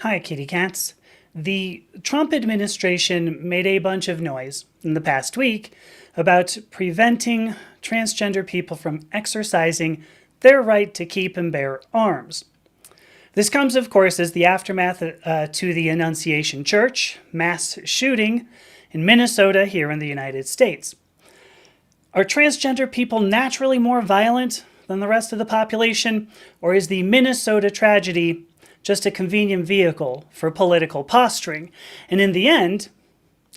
Hi, kitty cats. The Trump administration made a bunch of noise in the past week about preventing transgender people from exercising their right to keep and bear arms. This comes, of course, as the aftermath to the Annunciation Church mass shooting in Minnesota here in the United States. Are transgender people naturally more violent than the rest of the population, or is the Minnesota tragedy just a convenient vehicle for political posturing? And in the end,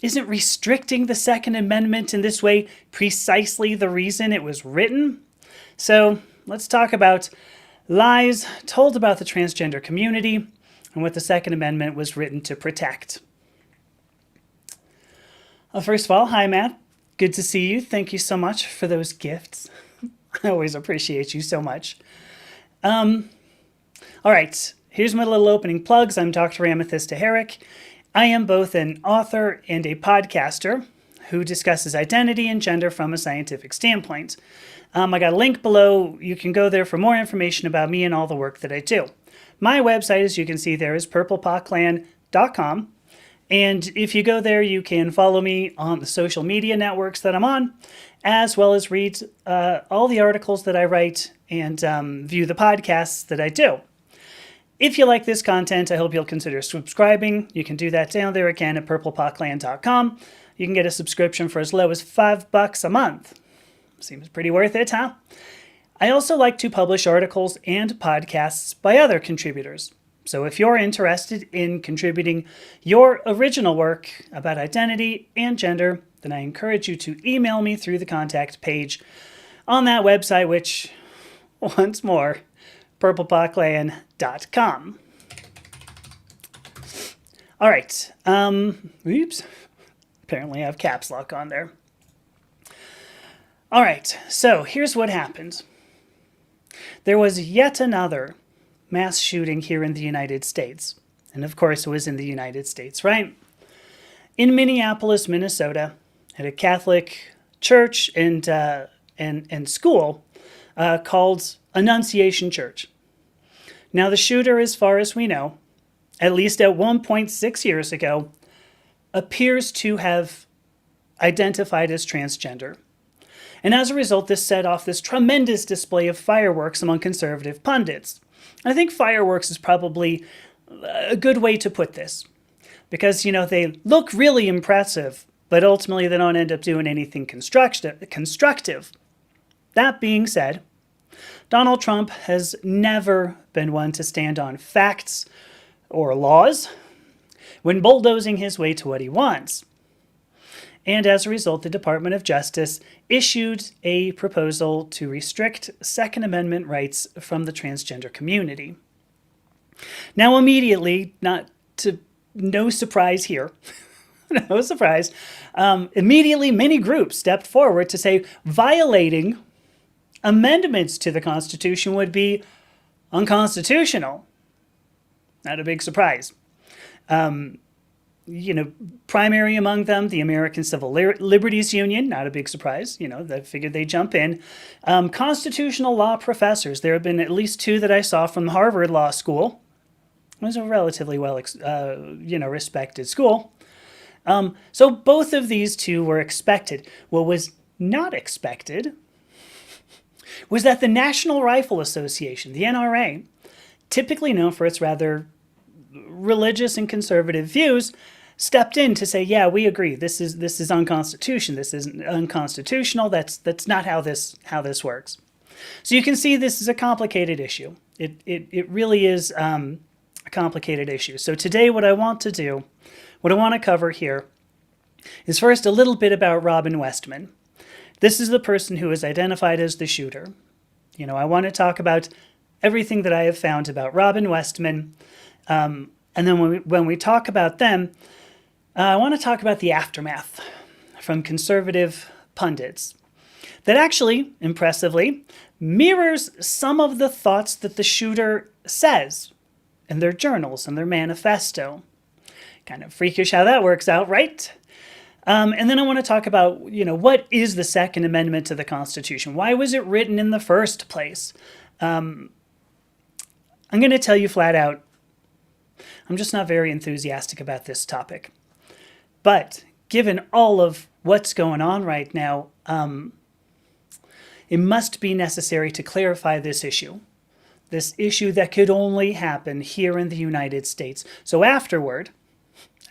isn't restricting the Second Amendment in this way precisely the reason it was written? So let's talk about lies told about the transgender community and what the Second Amendment was written to protect. First of all, hi, Matt. Good to see you. Thank you so much for those gifts. I always appreciate you so much. All right, here's my little opening plugs. I'm Dr. Amethysta Herrick. I am both an author and a podcaster who discusses identity and gender from a scientific standpoint. I got a link below. You can go there for more information about me and all the work that I do. My website, as you can see there, is purplepawclan.com. And if you go there, you can follow me on the social media networks that I'm on, as well as read all the articles that I write and view the podcasts that I do. If you like this content, I hope you'll consider subscribing. You can do that down there again at purplepawclan.com. You can get a subscription for as low as $5 a month. Seems pretty worth it, huh? I also like to publish articles and podcasts by other contributors. So if you're interested in contributing your original work about identity and gender, then I encourage you to email me through the contact page on that website, which, once more, purplepawclan.com. All right. Oops. Apparently I have caps lock on there. All right. So here's what happened. There was yet another mass shooting here in the United States. And of course, it was in the United States, right? In Minneapolis, Minnesota, at a Catholic church and school called Annunciation Church. Now, the shooter, as far as we know, at least at 1.6 years ago, appears to have identified as transgender. And as a result, this set off this tremendous display of fireworks among conservative pundits. I think fireworks is probably a good way to put this because, they look really impressive, but ultimately they don't end up doing anything constructive. That being said, Donald Trump has never been one to stand on facts or laws when bulldozing his way to what he wants. And as a result, the Department of Justice issued a proposal to restrict Second Amendment rights from the transgender community. Now, immediately, no surprise here, no surprise, immediately many groups stepped forward to say violating amendments to the Constitution would be unconstitutional. Not a big surprise. Primary among them, the American Civil Liberties Union, not a big surprise. They figured they'd jump in. Constitutional law professors, there have been at least two that I saw from Harvard Law School. It was a relatively respected school. So both of these two were expected. What was not expected was that the National Rifle Association, the NRA, typically known for its rather religious and conservative views, stepped in to say, yeah, we agree. This is unconstitutional. This isn't unconstitutional. That's not how this works. So you can see this is a complicated issue. It really is a complicated issue. So today what I want to cover here is first a little bit about Robin Westman. This is the person who is identified as the shooter. I want to talk about everything that I have found about Robin Westman. And then when we talk about them, I want to talk about the aftermath from conservative pundits that actually, impressively, mirrors some of the thoughts that the shooter says in their journals and their manifesto. Kind of freakish how that works out, right? And then I want to talk about, what is the Second Amendment to the Constitution? Why was it written in the first place? I'm going to tell you flat out, I'm just not very enthusiastic about this topic. But given all of what's going on right now, it must be necessary to clarify this issue that could only happen here in the United States. So after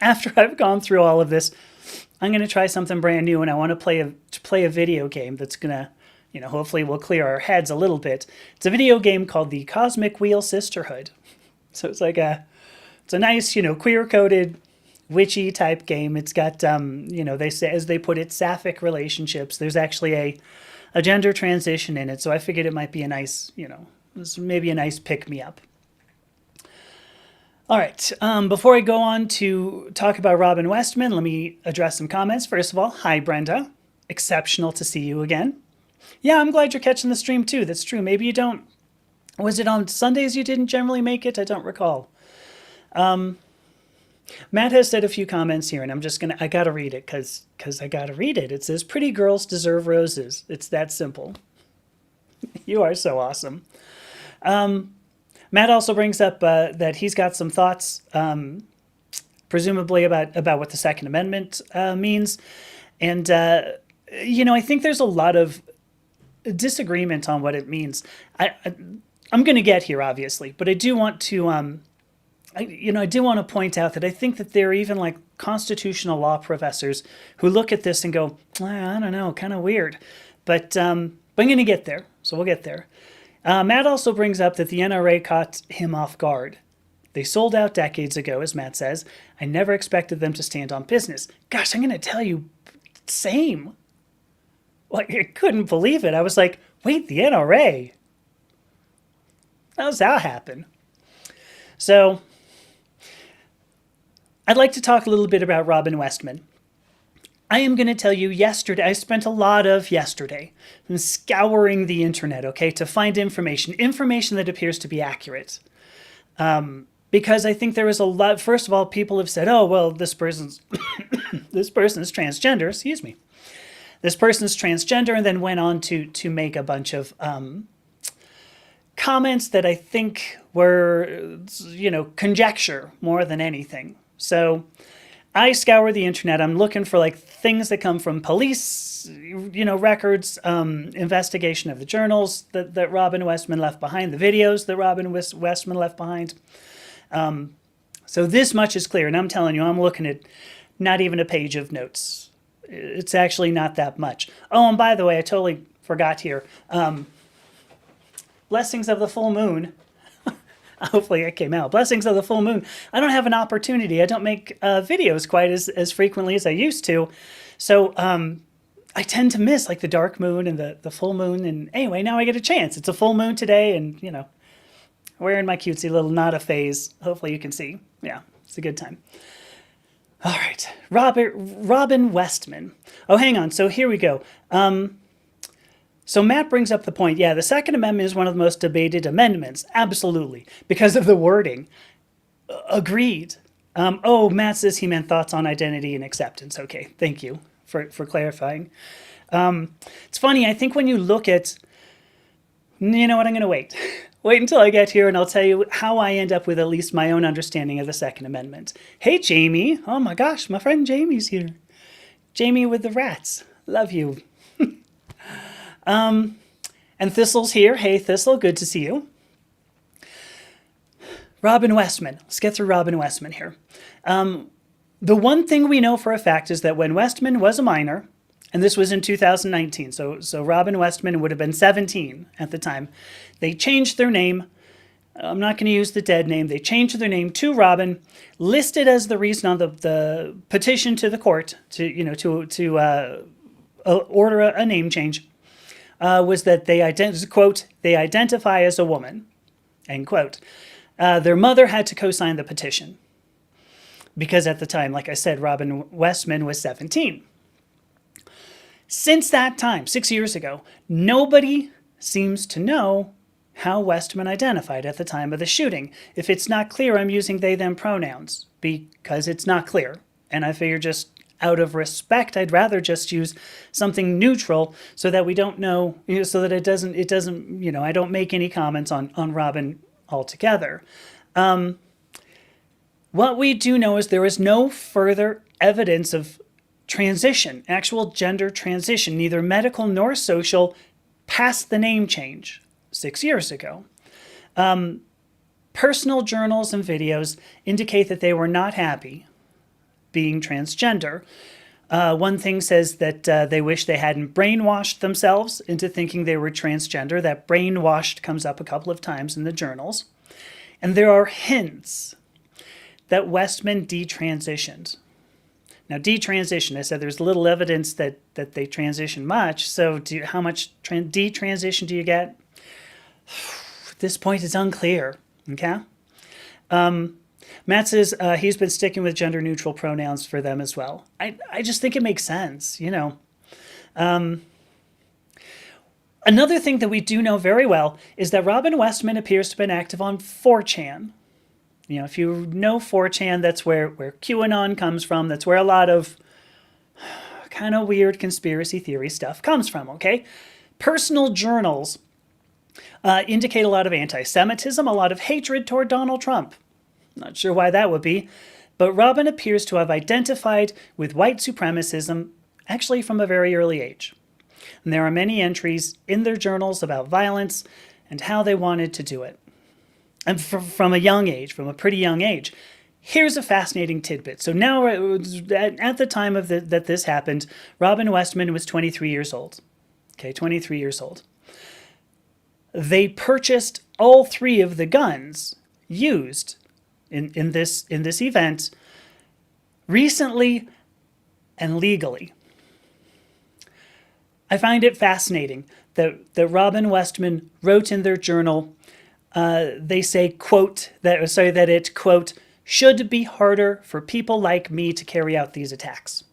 I've gone through all of this, I'm going to try something brand new, and I want to play a video game that's going to, hopefully will clear our heads a little bit. It's a video game called the Cosmic Wheel Sisterhood. So it's it's a nice, queer-coded, witchy type game. It's got, they say, as they put it, sapphic relationships. There's actually a gender transition in it, so I figured it might be a nice, maybe a nice pick-me-up. All right, before I go on to talk about Robin Westman, let me address some comments. First of all, hi, Brenda. Exceptional to see you again. Yeah, I'm glad you're catching the stream, too. That's true. Maybe you don't. Was it on Sundays you didn't generally make it? I don't recall. Matt has said a few comments here, and I got to read it because I got to read it. It says, pretty girls deserve roses. It's that simple. You are so awesome. Matt also brings up that he's got some thoughts, presumably about what the Second Amendment means. And, I think there's a lot of disagreement on what it means. I'm going to get here, obviously, but I do want to, I do want to point out that I think that there are even like constitutional law professors who look at this and go, I don't know, kind of weird. But I'm going to get there, so we'll get there. Matt also brings up that the NRA caught him off guard. They sold out decades ago, as Matt says. I never expected them to stand on business. Gosh, I'm going to tell you, same. Like, I couldn't believe it. I was like, wait, the NRA? How's that happen? So, I'd like to talk a little bit about Robin Westman. I am going to tell you I spent a lot of yesterday scouring the internet, okay, to find information that appears to be accurate. Because I think there is a lot, first of all, people have said, oh, well, this person's transgender, excuse me. This person's transgender, and then went on to make a bunch of comments that I think were, conjecture more than anything. So I scour the internet. I'm looking for like things that come from police, records, investigation of the journals that Robin Westman left behind, the videos that Robin Westman left behind. So this much is clear, and I'm telling you, I'm looking at not even a page of notes. It's actually not that much. Oh, and by the way, I totally forgot here. Blessings of the full moon. Hopefully it came out. Blessings of the full moon. I don't have an opportunity. I don't make videos quite as frequently as I used to. So I tend to miss like the dark moon and the full moon. And anyway, now I get a chance. It's a full moon today, and, wearing my cutesy little Nada phase. Hopefully you can see. Yeah, it's a good time. All right, Robin Westman. Oh, hang on. So here we go. So Matt brings up the point. Yeah, the Second Amendment is one of the most debated amendments. Absolutely. Because of the wording. Agreed. Matt says he meant thoughts on identity and acceptance. Okay, thank you for clarifying. It's funny. I think when you look at... You know what? I'm going to wait. Wait until I get here, and I'll tell you how I end up with at least my own understanding of the Second Amendment. Hey, Jamie. Oh, my gosh. My friend Jamie's here. Jamie with the rats. Love you. And Thistle's here. Hey, Thistle. Good to see you. Robin Westman. Let's get through Robin Westman here. The one thing we know for a fact is that when Westman was a minor, and this was in 2019, so Robin Westman would have been 17 at the time, they changed their name. I'm not going to use the dead name. They changed their name to Robin, listed as the reason on the petition to the court to order a name change, was that they quote, they identify as a woman, end quote. Their mother had to co-sign the petition because at the time, like I said, Robin Westman was 17. Since that time, 6 years ago, nobody seems to know how Westman identified at the time of the shooting. If it's not clear, I'm using they, them pronouns because it's not clear. And I figure just out of respect, I'd rather just use something neutral so that we don't know, so that it doesn't, I don't make any comments on Robin altogether. What we do know is there is no further evidence of transition, actual gender transition, neither medical nor social, past the name change 6 years ago. Personal journals and videos indicate that they were not happy being transgender. One thing says that they wish they hadn't brainwashed themselves into thinking they were transgender. That brainwashed comes up a couple of times in the journals. And there are hints that Westman detransitioned. Now, detransition, I said there's little evidence that they transition much. So how much detransition do you get? At this point, it's unclear. Okay? Matt says he's been sticking with gender-neutral pronouns for them as well. I just think it makes sense, you know. Another thing that we do know very well is that Robin Westman appears to have been active on 4chan. You know, if you know 4chan, that's where QAnon comes from. That's where a lot of kind of weird conspiracy theory stuff comes from, okay? Personal journals indicate a lot of anti-Semitism, a lot of hatred toward Donald Trump. Not sure why that would be, but Robin appears to have identified with white supremacism actually from a very early age. And there are many entries in their journals about violence and how they wanted to do it. And from a young age, from a pretty young age. Here's a fascinating tidbit. So now, at the time of that this happened, Robin Westman was 23 years old. Okay, 23 years old. They purchased all 3 of the guns used in this event recently and legally. I find it fascinating that Robin Westman wrote in their journal, they say, quote, that it, quote, should be harder for people like me to carry out these attacks.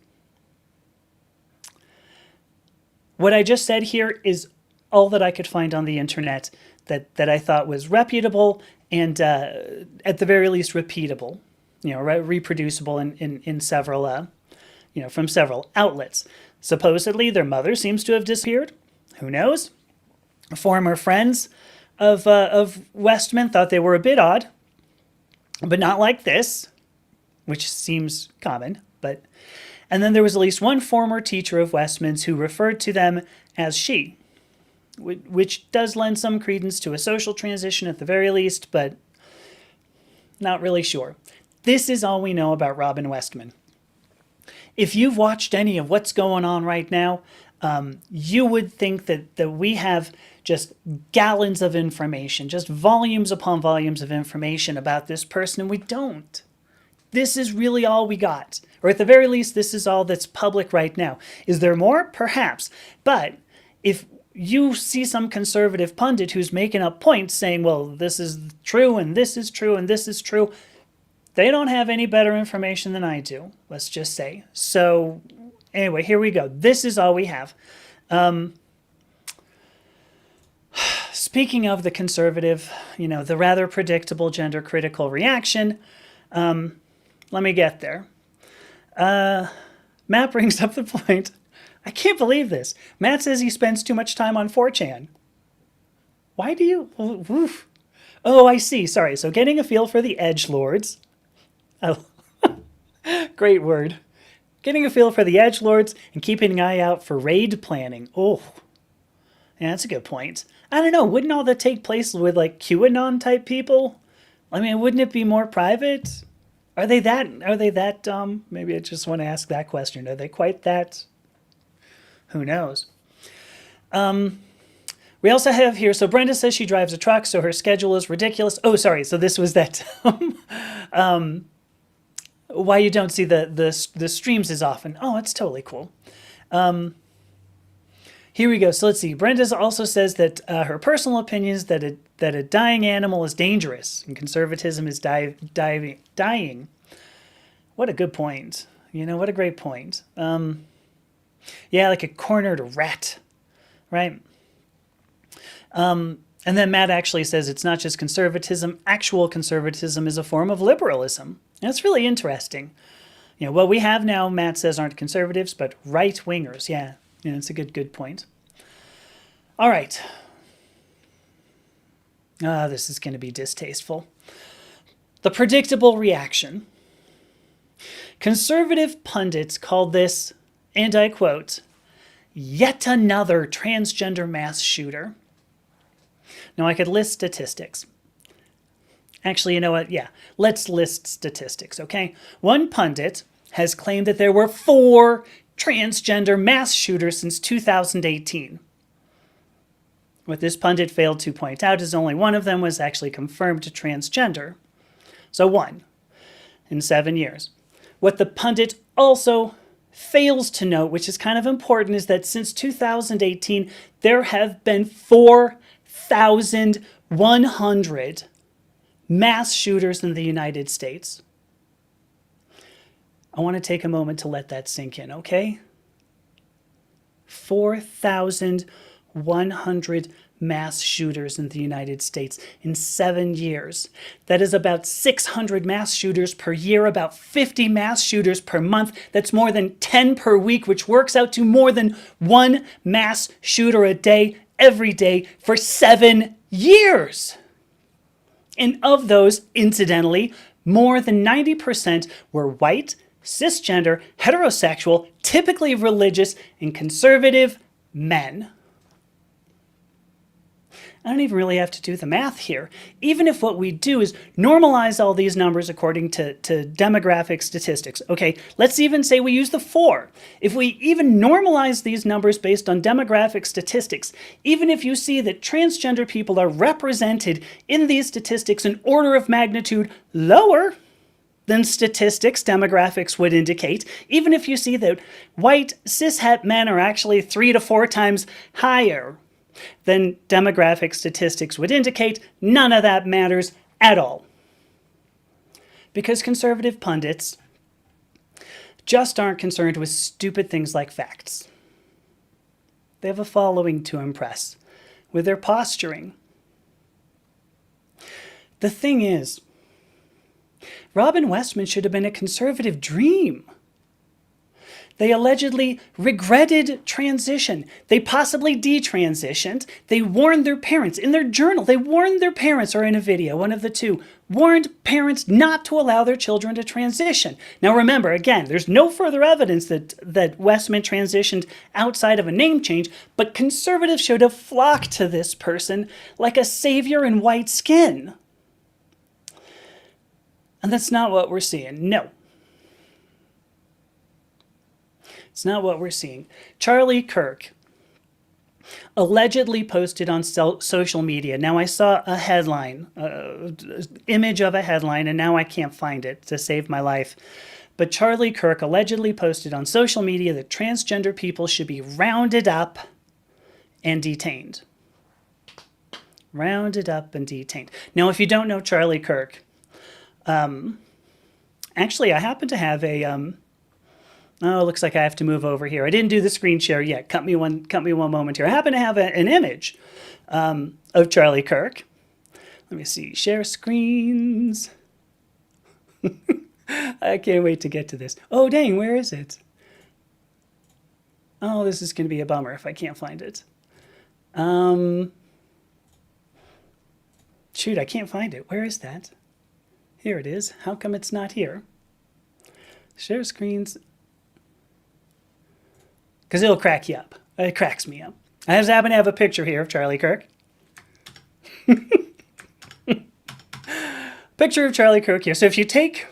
What I just said here is all that I could find on the internet that I thought was reputable and at the very least repeatable, you know, reproducible in several, you know, from several outlets. Supposedly their mother seems to have disappeared. Who knows? Former friends of Westman thought they were a bit odd, but not like this, which seems common. And then there was at least one former teacher of Westman's who referred to them as she, which does lend some credence to a social transition at the very least, but not really sure. This is all we know about Robin Westman. If you've watched any of what's going on right now, you would think that we have just gallons of information, just volumes upon volumes of information about this person, and we don't. This is really all we got. Or at the very least, this is all that's public right now. Is there more? Perhaps. But if you see some conservative pundit who's making up points saying, well, this is true, and this is true, and this is true, they don't have any better information than I do, let's just say. So anyway, here we go. This is all we have. Speaking of the conservative, you know, the rather predictable gender critical reaction, let me get there. Matt brings up the point. I can't believe this. Matt says he spends too much time on 4chan. Why do you? Oof. Oh, I see. Sorry. So getting a feel for the edgelords. Oh, great word. Getting a feel for the edgelords and keeping an eye out for raid planning. Oh, yeah, that's a good point. I don't know. Wouldn't all that take place with like QAnon type people? I mean, wouldn't it be more private? Are they that dumb? Maybe I just want to ask that question. Are they quite that? Who knows? We also have here, so Brenda says she drives a truck, so her schedule is ridiculous. Oh, sorry. So this was that why you don't see the streams as often. Oh, it's totally cool. Here we go. So let's see. Brenda also says that her personal opinion is that a dying animal is dangerous and conservatism is dying. What a good point. You know, what a great point. Yeah, like a cornered rat, right? And then Matt actually says it's not just conservatism. Actual conservatism is a form of liberalism. That's really interesting. You know, what we have now, Matt says, aren't conservatives, but right-wingers. Yeah, it's a good point. All right. This is going to be distasteful. The predictable reaction. Conservative pundits called this, and I quote, yet another transgender mass shooter. Now I could list statistics. Actually, you know what? Yeah, let's list statistics, okay? One pundit has claimed that there were 4 transgender mass shooters since 2018. What this pundit failed to point out is only one of them was actually confirmed transgender. So 1 in 7 years. What the pundit also fails to note, which is kind of important, is that since 2018, there have been 4,100 mass shooters in the United States. I want to take a moment to let that sink in, okay? 4,100 mass shooters in the United States in 7 years. That is about 600 mass shooters per year, about 50 mass shooters per month. That's more than 10 per week, which works out to more than 1 mass shooter a day, every day, for 7 years. And of those, incidentally, more than 90% were white, cisgender, heterosexual, typically religious, and conservative men. I don't even really have to do the math here. Even if what we do is normalize all these numbers according to demographic statistics. Okay, let's even say we use the 4. If we even normalize these numbers based on demographic statistics, even if you see that transgender people are represented in these statistics an order of magnitude lower than statistics demographics would indicate, even if you see that white cishet men are actually 3 to 4 times higher than demographic statistics would indicate, none of that matters at all. Because conservative pundits just aren't concerned with stupid things like facts. They have a following to impress with their posturing. The thing is, Robin Westman should have been a conservative dream. They allegedly regretted transition. They possibly detransitioned. They warned their parents. In their journal, they warned their parents, or in a video, one of the two, warned parents not to allow their children to transition. Now remember, again, there's no further evidence that Westman transitioned outside of a name change, but conservatives should have flocked to this person like a savior in white skin. And that's not what we're seeing. No. It's not what we're seeing. Charlie Kirk allegedly posted on social media. Now I saw a headline, image of a headline, and now I can't find it to save my life. But Charlie Kirk allegedly posted on social media that transgender people should be rounded up and detained. Rounded up and detained. Now, if you don't know Charlie Kirk, actually, I happen to have a... oh, it looks like I have to move over here. I didn't do the screen share yet. Cut me one moment here. I happen to have an image of Charlie Kirk. Let me see. Share screens. I can't wait to get to this. Oh, dang, where is it? Oh, this is going to be a bummer if I can't find it. Shoot, I can't find it. Where is that? Here it is. How come it's not here? Share screens. Because it'll crack you up. It cracks me up. I just happen to have a picture here of Charlie Kirk. Picture of Charlie Kirk here. So if you take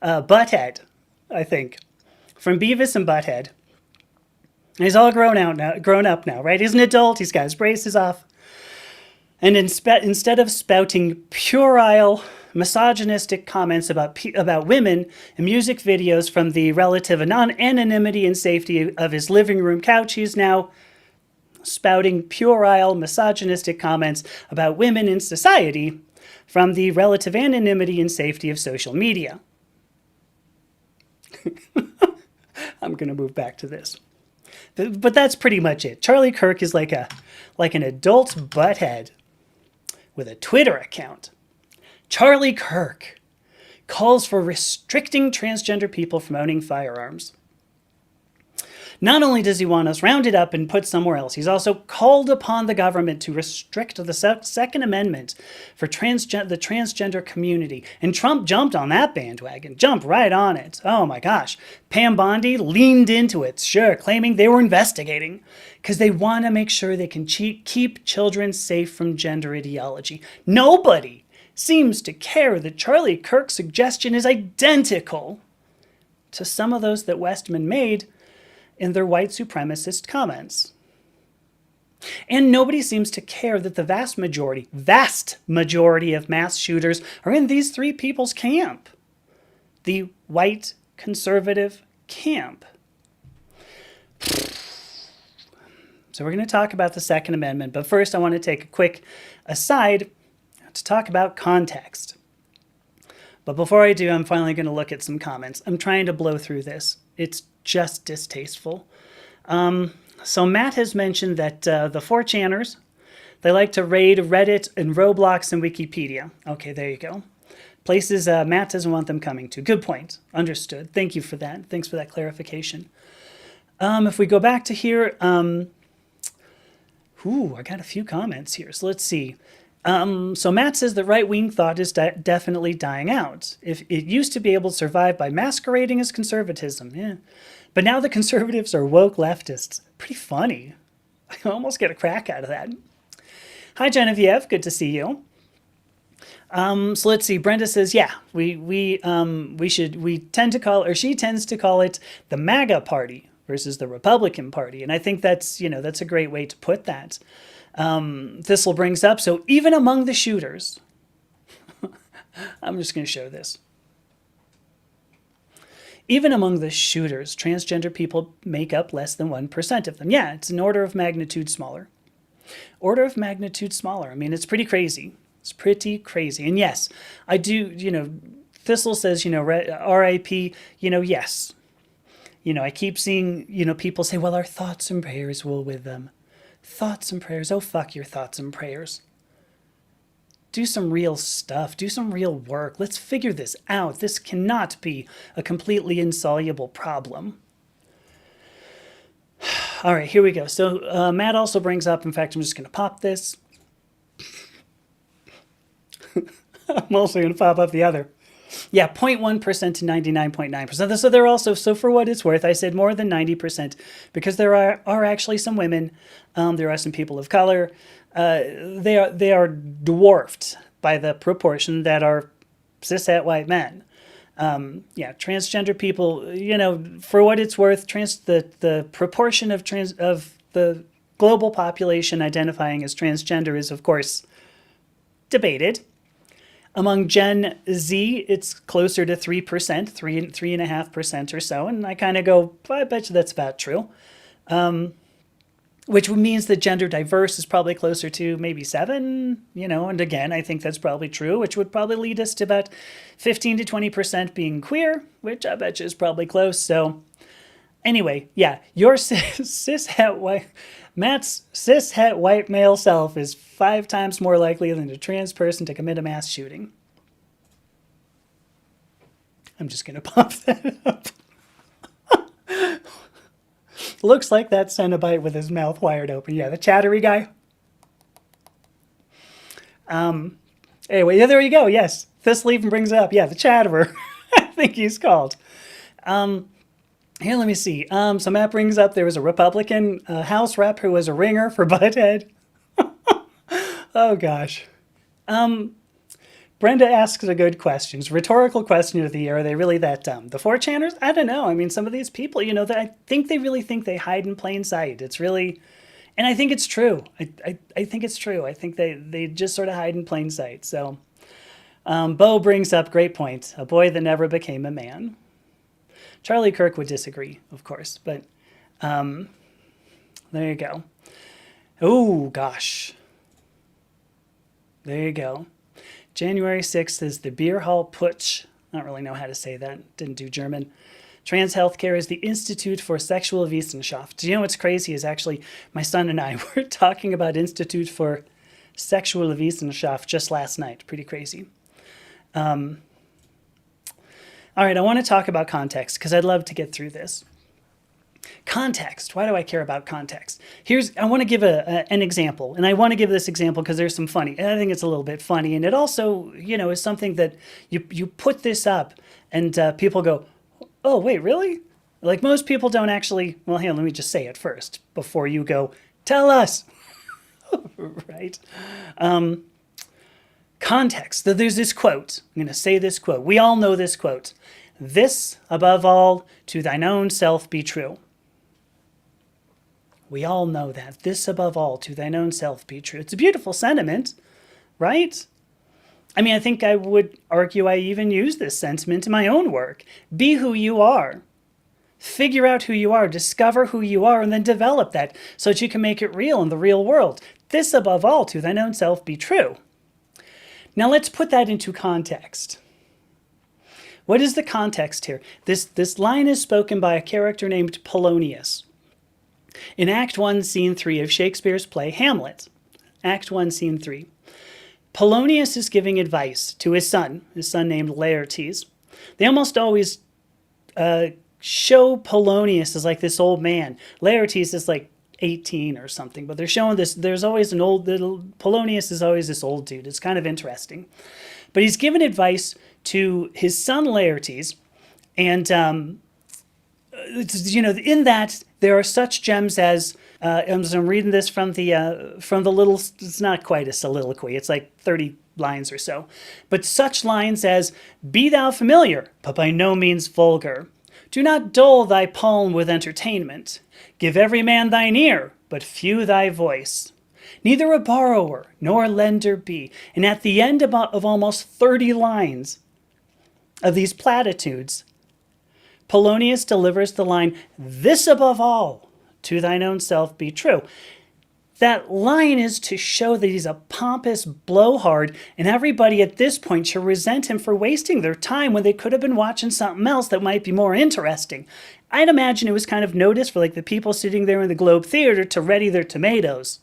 Butthead, I think, from Beavis and Butthead, and he's all grown up now, right? He's an adult. He's got his braces off. And instead of spouting puerile, misogynistic comments about women in music videos from the relative anonymity and safety of his living room couch, he's now spouting puerile, misogynistic comments about women in society from the relative anonymity and safety of social media. I'm going to move back to this. But that's pretty much it. Charlie Kirk is like an adult butthead with a Twitter account. Charlie Kirk calls for restricting transgender people from owning firearms. Not only does he want us rounded up and put somewhere else, he's also called upon the government to restrict the Second Amendment for the transgender community. And Trump jumped on that bandwagon, jumped right on it. Oh my gosh. Pam Bondi leaned into it, sure, claiming they were investigating because they want to make sure they can keep children safe from gender ideology. Nobody seems to care that Charlie Kirk's suggestion is identical to some of those that Westman made in their white supremacist comments. And nobody seems to care that the vast majority of mass shooters are in these three people's camp. The white conservative camp. So we're going to talk about the Second Amendment, but first I want to take a quick aside to talk about context. But before I do, I'm finally going to look at some comments. I'm trying to blow through this. It's just distasteful. So Matt has mentioned that the 4chaners, they like to raid Reddit and Roblox and Wikipedia. Okay, there you go. Places Matt doesn't want them coming to. Good point. Understood. Thank you for that. Thanks for that clarification. If we go back to here, I got a few comments here. So let's see. So Matt says that right-wing thought is definitely dying out. If it used to be able to survive by masquerading as conservatism, yeah. But now the conservatives are woke leftists. Pretty funny. I almost get a crack out of that. Hi, Genevieve. Good to see you. So let's see. Brenda says, yeah, she tends to call it the MAGA party versus the Republican Party. And I think that's a great way to put that. Thistle brings up, so even among the shooters, I'm just going to show this. Even among the shooters, transgender people make up less than 1% of them. Yeah, it's an order of magnitude smaller. Order of magnitude smaller. I mean, it's pretty crazy. It's pretty crazy. And yes, I do, Thistle says, RIP, yes. I keep seeing, people say, well, our thoughts and prayers will with them. Thoughts and prayers. Oh, fuck your thoughts and prayers. Do some real stuff. Do some real work. Let's figure this out. This cannot be a completely insoluble problem. All right, here we go. So Matt also brings up, in fact, I'm just going to pop this. I'm also going to pop up the other. Yeah, 0.1% to 99.9%. So they're also, so for what it's worth, I said more than 90% because there are actually some women, there are some people of color. They are dwarfed by the proportion that are cishet white men. Transgender people, for what it's worth, the proportion of the global population identifying as transgender is, of course, debated. Among Gen Z, it's closer to 3%, 3.5% or so. And I kind of go, I bet you that's about true. Which means that gender diverse is probably closer to maybe 7, and again, I think that's probably true, which would probably lead us to about 15 to 20% being queer, which I bet you is probably close. So anyway, yeah, your Matt's cishet white male self is 5 times more likely than a trans person to commit a mass shooting. I'm just going to pop that up. Looks like that Cenobite with his mouth wired open. Yeah, the chattery guy. Anyway, yeah, there you go. Yes, Thistle even brings it up. Yeah, the chatterer. I think he's called. Here, let me see. So Matt brings up there was a Republican House rep who was a ringer for Butthead. Oh, gosh. Brenda asks a good question. It's a rhetorical question of the year. Are they really that dumb? The 4chaners? I don't know. I mean, some of these people, I think they really think they hide in plain sight. It's really, and I think it's true. I think it's true. I think they just sort of hide in plain sight. So Bo brings up, great point, a boy that never became a man. Charlie Kirk would disagree, of course, but there you go. Oh, gosh. There you go. January 6th is the Beer Hall Putsch. I don't really know how to say that. Didn't do German. Trans healthcare is the Institute for Sexual Wissenschaft. Do you know what's crazy is actually my son and I were talking about Institute for Sexual Wissenschaft just last night. Pretty crazy. All right, I want to talk about context because I'd love to get through this. Context. Why do I care about context? I want to give an example, and I want to give this example because there's some funny, and I think it's a little bit funny, and it also, is something that you put this up, and people go, oh, wait, really? Like most people don't actually, well, here, let me just say it first before you go, tell us, right? Context. So there's this quote. I'm going to say this quote. We all know this quote. This, above all, to thine own self be true. We all know that. This, above all, to thine own self be true. It's a beautiful sentiment, right? I mean, I think I would argue I even use this sentiment in my own work. Be who you are. Figure out who you are. Discover who you are, and then develop that so that you can make it real in the real world. This, above all, to thine own self be true. Now let's put that into context. What is the context here? This line is spoken by a character named Polonius in Act 1, Scene 3 of Shakespeare's play Hamlet. Act 1, Scene 3. Polonius is giving advice to his son named Laertes. They almost always show Polonius as like this old man. Laertes is like 18 or something, but they're showing this, there's always an old little, Polonius is always this old dude. It's kind of interesting. But he's given advice to his son Laertes, and in that there are such gems as I'm reading this from the little. It's not quite a soliloquy. It's like 30 lines or so, but such lines as "Be thou familiar, but by no means vulgar. Do not dull thy palm with entertainment. Give every man thine ear, but few thy voice. Neither a borrower nor a lender be." And at the end of almost 30 lines of these platitudes, Polonius delivers the line, "This above all, to thine own self be true." That line is to show that he's a pompous blowhard, and everybody at this point should resent him for wasting their time when they could have been watching something else that might be more interesting. I'd imagine it was kind of noticed for like the people sitting there in the Globe Theater to ready their tomatoes,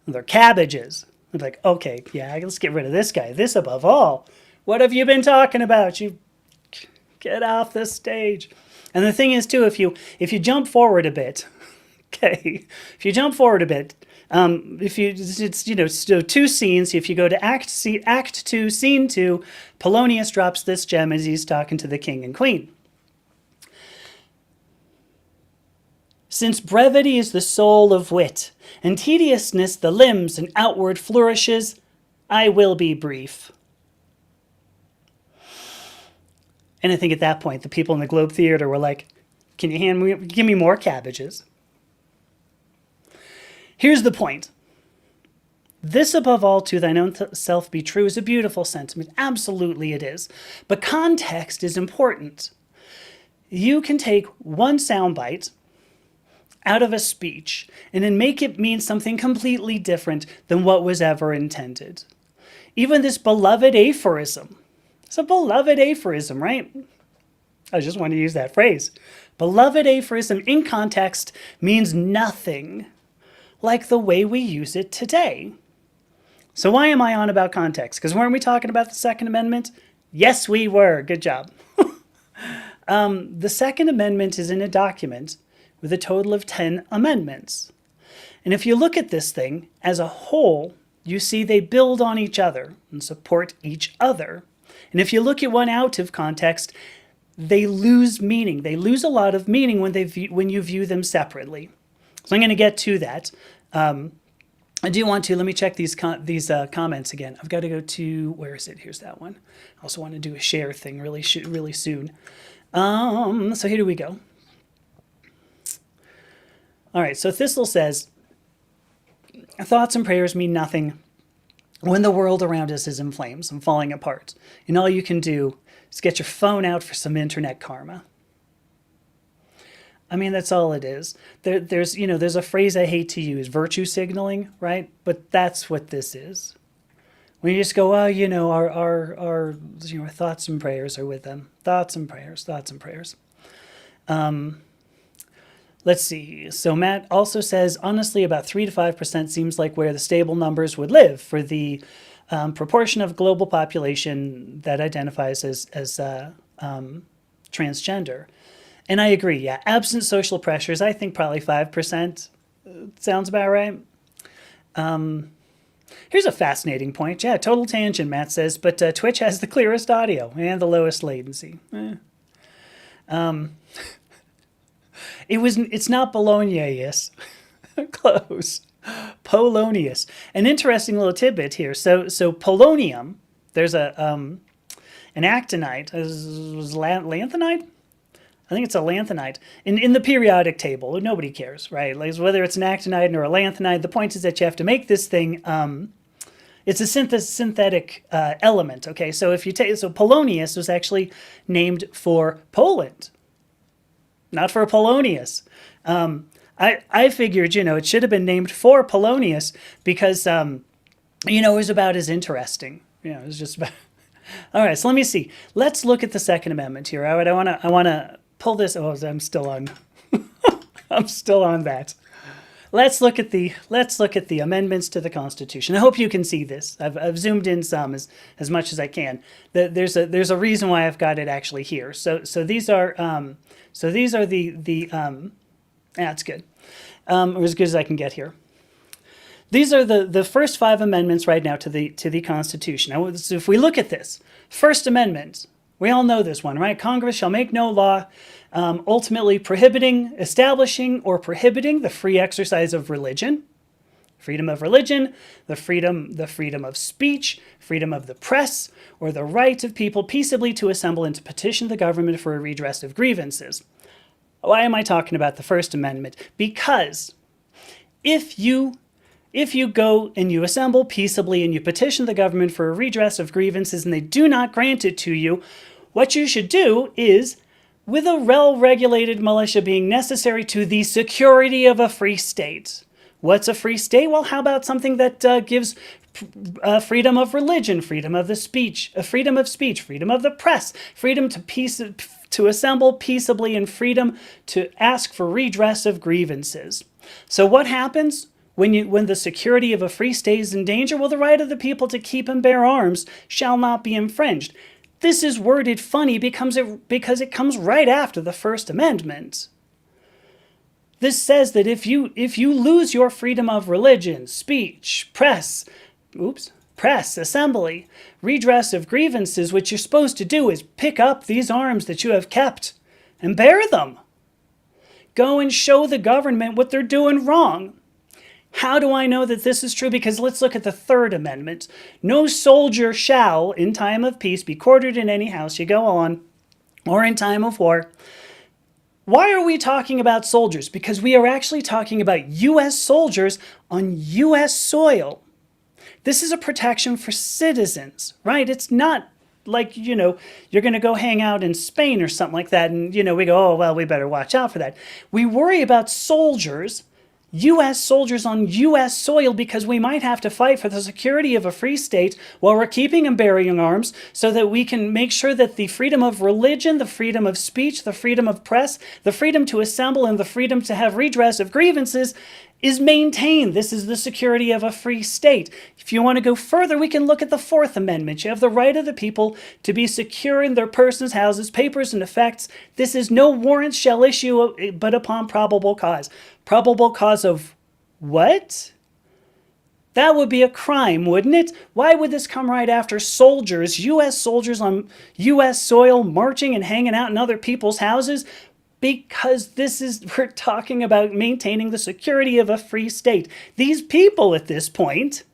their cabbages. They're like, okay, yeah, let's get rid of this guy. This above all. What have you been talking about? You get off the stage. And the thing is, too, if you jump forward a bit, okay, if you jump forward a bit, it's two scenes. If you go to Act 2, Scene 2, Polonius drops this gem as he's talking to the king and queen. Since brevity is the soul of wit, and tediousness the limbs and outward flourishes, I will be brief. And I think at that point, the people in the Globe Theater were like, can you give me more cabbages? Here's the point. This above all to thine own self be true is a beautiful sentiment. Absolutely it is. But context is important. You can take one soundbite out of a speech and then make it mean something completely different than what was ever intended. Even this beloved aphorism. It's a beloved aphorism, right? I just want to use that phrase. Beloved aphorism in context means nothing like the way we use it today. So why am I on about context? Because weren't we talking about the Second Amendment? Yes, we were. Good job. The Second Amendment is in a document with a total of 10 amendments. And if you look at this thing as a whole, you see they build on each other and support each other. And if you look at one out of context, they lose meaning. They lose a lot of meaning when you view them separately. So I'm going to get to that. I do want to, let me check these comments again. I've got to go to, where is it? Here's that one. I also want to do a share thing really soon. So here we go. All right, so Thistle says, thoughts and prayers mean nothing when the world around us is in flames and falling apart, and all you can do is get your phone out for some internet karma. I mean, that's all it is. There's a phrase I hate to use, virtue signaling, right? But that's what this is. When you just go, oh, our thoughts and prayers are with them. Thoughts and prayers. Let's see. So Matt also says, honestly, about 3 to 5% seems like where the stable numbers would live for the proportion of global population that identifies as transgender. And I agree, yeah. Absent social pressures, I think probably 5% sounds about right. Here's a fascinating point. Yeah, total tangent, Matt says, but Twitch has the clearest audio and the lowest latency. It's not Bolognius. Close. Polonius. An interesting little tidbit here. So polonium, there's an actinide. Was lanthanide? I think it's a lanthanide. In the periodic table, nobody cares, right? Like whether it's an actinide or a lanthanide, the point is that you have to make this thing, it's a synthetic element, okay? So if you take, so Polonius was actually named for Poland, not for Polonius. I figured, it should have been named for Polonius because, it was about as interesting. It was just about... All right, so let me see. Let's look at the Second Amendment here. All right, I want to pull this. Oh, I'm still on. I'm still on that. Let's look at the amendments to the Constitution. I hope you can see this. I've zoomed in some as much as I can. There's a reason why I've got it actually here. So these are that's good. Or as good as I can get here. These are the first 5 amendments right now to the Constitution. Now, so if we look at this, First Amendment, we all know this one, right? Congress shall make no law ultimately prohibiting, establishing, or prohibiting the free exercise of religion, freedom of religion, the freedom of speech, freedom of the press, or the right of people peaceably to assemble and to petition the government for a redress of grievances. Why am I talking about the First Amendment? Because if you go and you assemble peaceably and you petition the government for a redress of grievances and they do not grant it to you, what you should do is, with a well-regulated militia being necessary to the security of a free state. What's a free state? Well, how about something that gives freedom of religion, freedom of the speech, freedom of speech, freedom of the press, freedom to assemble peaceably, and freedom to ask for redress of grievances. So what happens when the security of a free state is in danger? Well, the right of the people to keep and bear arms shall not be infringed. This is worded funny because it comes right after the First Amendment. This says that if you lose your freedom of religion, speech, press, assembly, redress of grievances, what you're supposed to do is pick up these arms that you have kept and bear them. Go and show the government what they're doing wrong. How do I know that this is true? Because let's look at the Third Amendment. No soldier shall, in time of peace, be quartered in any house you go on, or in time of war. Why are we talking about soldiers? Because we are actually talking about U.S. soldiers on U.S. soil. This is a protection for citizens, right? It's not like, you're going to go hang out in Spain or something like that, and, we go, oh, well, we better watch out for that. We worry about soldiers, U.S. soldiers on U.S. soil, because we might have to fight for the security of a free state while we're keeping and bearing arms so that we can make sure that the freedom of religion, the freedom of speech, the freedom of press, the freedom to assemble, and the freedom to have redress of grievances is maintained. This is the security of a free state. If you want to go further, we can look at the Fourth Amendment. You have the right of the people to be secure in their persons, houses, papers, and effects. This is no warrant shall issue but upon probable cause. Probable cause of what? That would be a crime, wouldn't it? Why would this come right after soldiers, U.S. soldiers on U.S. soil, marching and hanging out in other people's houses? Because we're talking about maintaining the security of a free state. These people at this point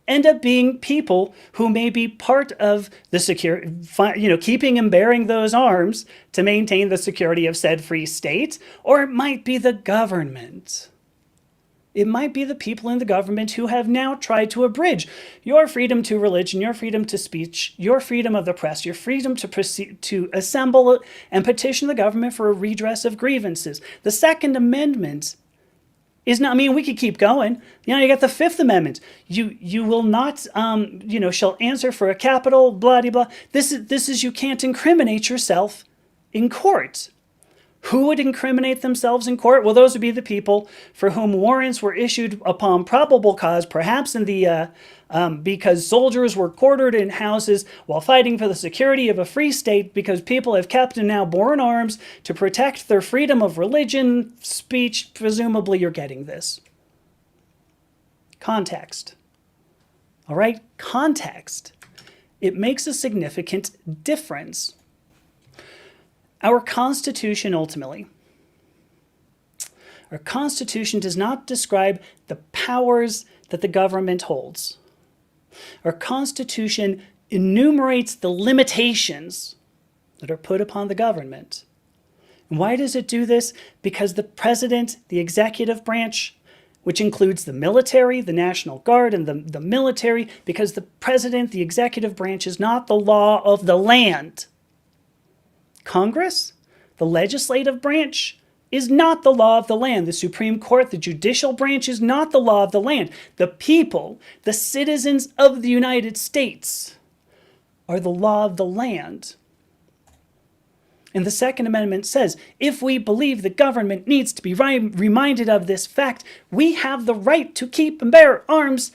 end up being people who may be part of the keeping and bearing those arms to maintain the security of said free state, or it might be the government. It might be the people in the government who have now tried to abridge your freedom to religion, your freedom to speech, your freedom of the press, your freedom to assemble and petition the government for a redress of grievances. The Second Amendment is not, we could keep going. You got the Fifth Amendment. You will not, shall answer for a capital, blah, blah, blah. This is you can't incriminate yourself in court. Who would incriminate themselves in court? Well, those would be the people for whom warrants were issued upon probable cause, perhaps in the because soldiers were quartered in houses while fighting for the security of a free state, because people have kept and now borne arms to protect their freedom of religion, speech. Presumably, you're getting this. Context. All right? Context. It makes a significant difference. Our Constitution ultimately, our Constitution does not describe the powers that the government holds. Our Constitution enumerates the limitations that are put upon the government. And why does it do this? Because the president, the executive branch, which includes the military, the National Guard, and the military, because the president, the executive branch, is not the law of the land. Congress, the legislative branch, is not the law of the land. The Supreme Court, the judicial branch, is not the law of the land. The people, the citizens of the United States, are the law of the land. And the Second Amendment says, if we believe the government needs to be reminded of this fact, we have the right to keep and bear arms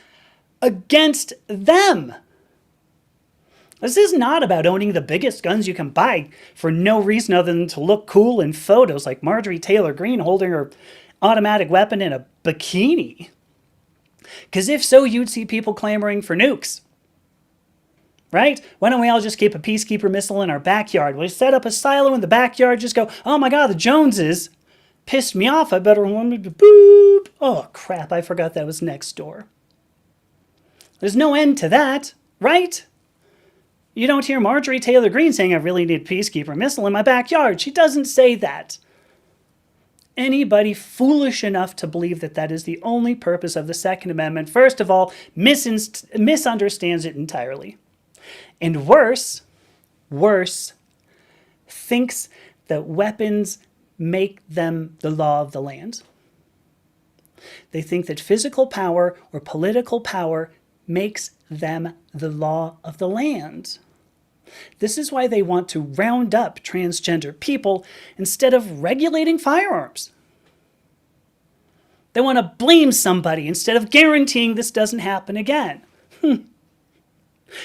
against them. This is not about owning the biggest guns you can buy for no reason other than to look cool in photos, like Marjorie Taylor Greene holding her automatic weapon in a bikini. Because if so, you'd see people clamoring for nukes. Right? Why don't we all just keep a peacekeeper missile in our backyard? We set up a silo in the backyard, just go, oh my God, the Joneses pissed me off. I better remember to boop. Oh crap, I forgot that was next door. There's no end to that, right? You don't hear Marjorie Taylor Greene saying, I really need a peacekeeper missile in my backyard. She doesn't say that. Anybody foolish enough to believe that that is the only purpose of the Second Amendment, first of all, misunderstands it entirely. And worse, thinks that weapons make them the law of the land. They think that physical power or political power makes them the law of the land. This is why they want to round up transgender people instead of regulating firearms. They want to blame somebody instead of guaranteeing this doesn't happen again. And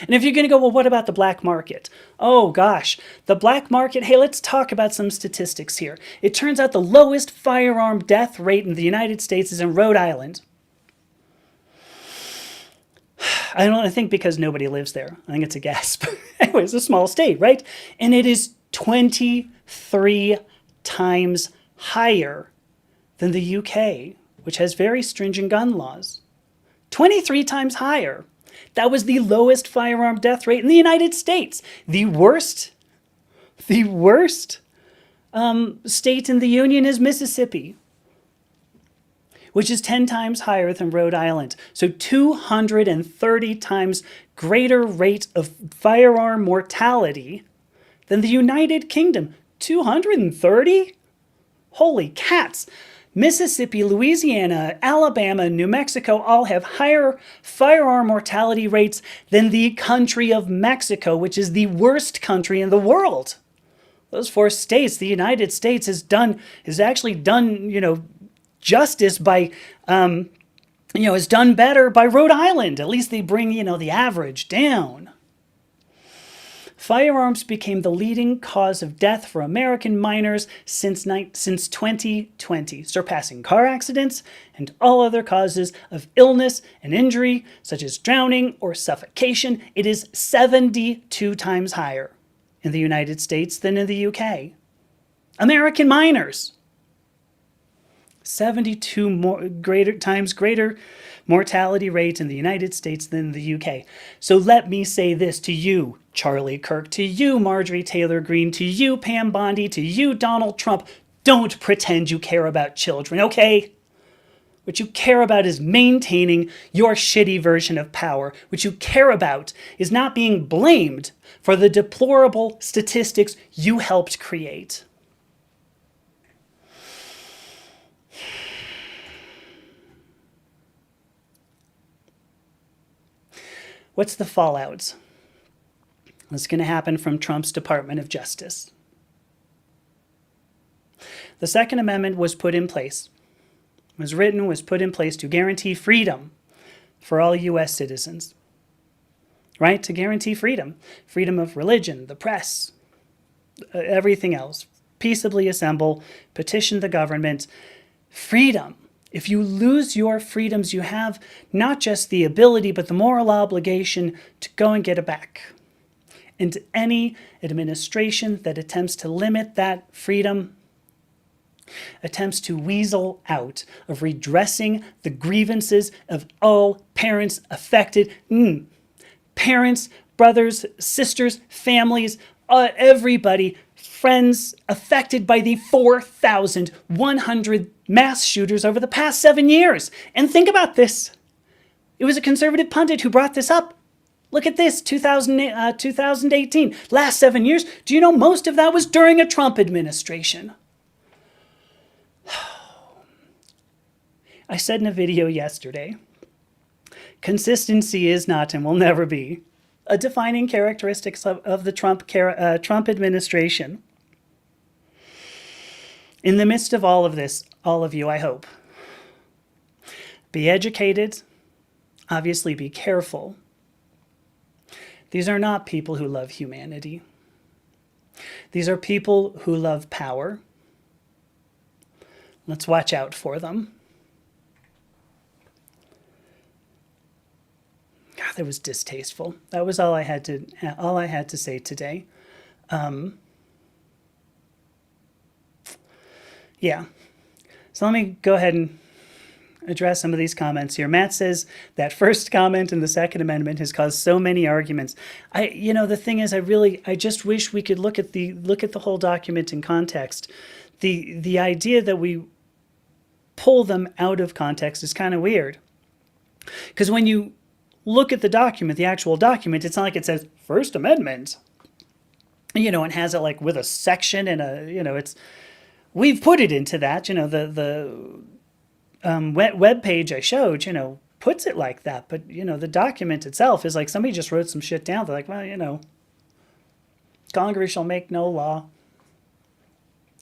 if you're going to go, well, what about the black market? Oh gosh, the black market, hey, let's talk about some statistics here. It turns out the lowest firearm death rate in the United States is in Rhode Island. I think because nobody lives there. I think it's a guess. But anyway, it's a small state, right? And it is 23 times higher than the UK, which has very stringent gun laws. 23 times higher. That was the lowest firearm death rate in the United States. The worst state in the union is Mississippi, which is 10 times higher than Rhode Island. So 230 times greater rate of firearm mortality than the United Kingdom. 230? Holy cats. Mississippi, Louisiana, Alabama, and New Mexico all have higher firearm mortality rates than the country of Mexico, which is the worst country in the world. Those 4 states, the United States has actually done, justice by, is done better by Rhode Island. At least they bring, the average down. Firearms became the leading cause of death for American minors since 2020, surpassing car accidents and all other causes of illness and injury, such as drowning or suffocation. It is 72 times higher in the United States than in the UK. American minors. 72 times greater mortality rate in the United States than the UK. So let me say this to you, Charlie Kirk, to you, Marjorie Taylor Greene, to you, Pam Bondi, to you, Donald Trump. Don't pretend you care about children, okay? What you care about is maintaining your shitty version of power. What you care about is not being blamed for the deplorable statistics you helped create. What's the fallout? What's going to happen from Trump's Department of Justice? The Second Amendment was put in place, was put in place to guarantee freedom for all U.S. citizens, right? To guarantee freedom of religion, the press, everything else. Peaceably assemble, petition the government, freedom. If you lose your freedoms, you have not just the ability, but the moral obligation to go and get it back. And any administration that attempts to limit that freedom, attempts to weasel out of redressing the grievances of all parents affected, parents, brothers, sisters, families, everybody, friends affected by the 4,100 mass shooters over the past 7 years. And think about this. It was a conservative pundit who brought this up. Look at this, 2018. Last 7 years, do you know most of that was during a Trump administration? I said in a video yesterday, consistency is not and will never be a defining characteristic of the Trump administration. In the midst of all of this, all of you, I hope, be educated, obviously be careful. These are not people who love humanity. These are people who love power. Let's watch out for them. God, that was distasteful. That was all I had to say today. Yeah. So let me go ahead and address some of these comments here. Matt says that first comment in the Second Amendment has caused so many arguments. The thing is, I just wish we could look at the whole document in context. The idea that we pull them out of context is kind of weird. Because when you look at the document, the actual document, it's not like it says First Amendment, and has it like with a section and it's, we've put it into that, the web page I showed, puts it like that. But, the document itself is like somebody just wrote some shit down. They're like, well, Congress shall make no law.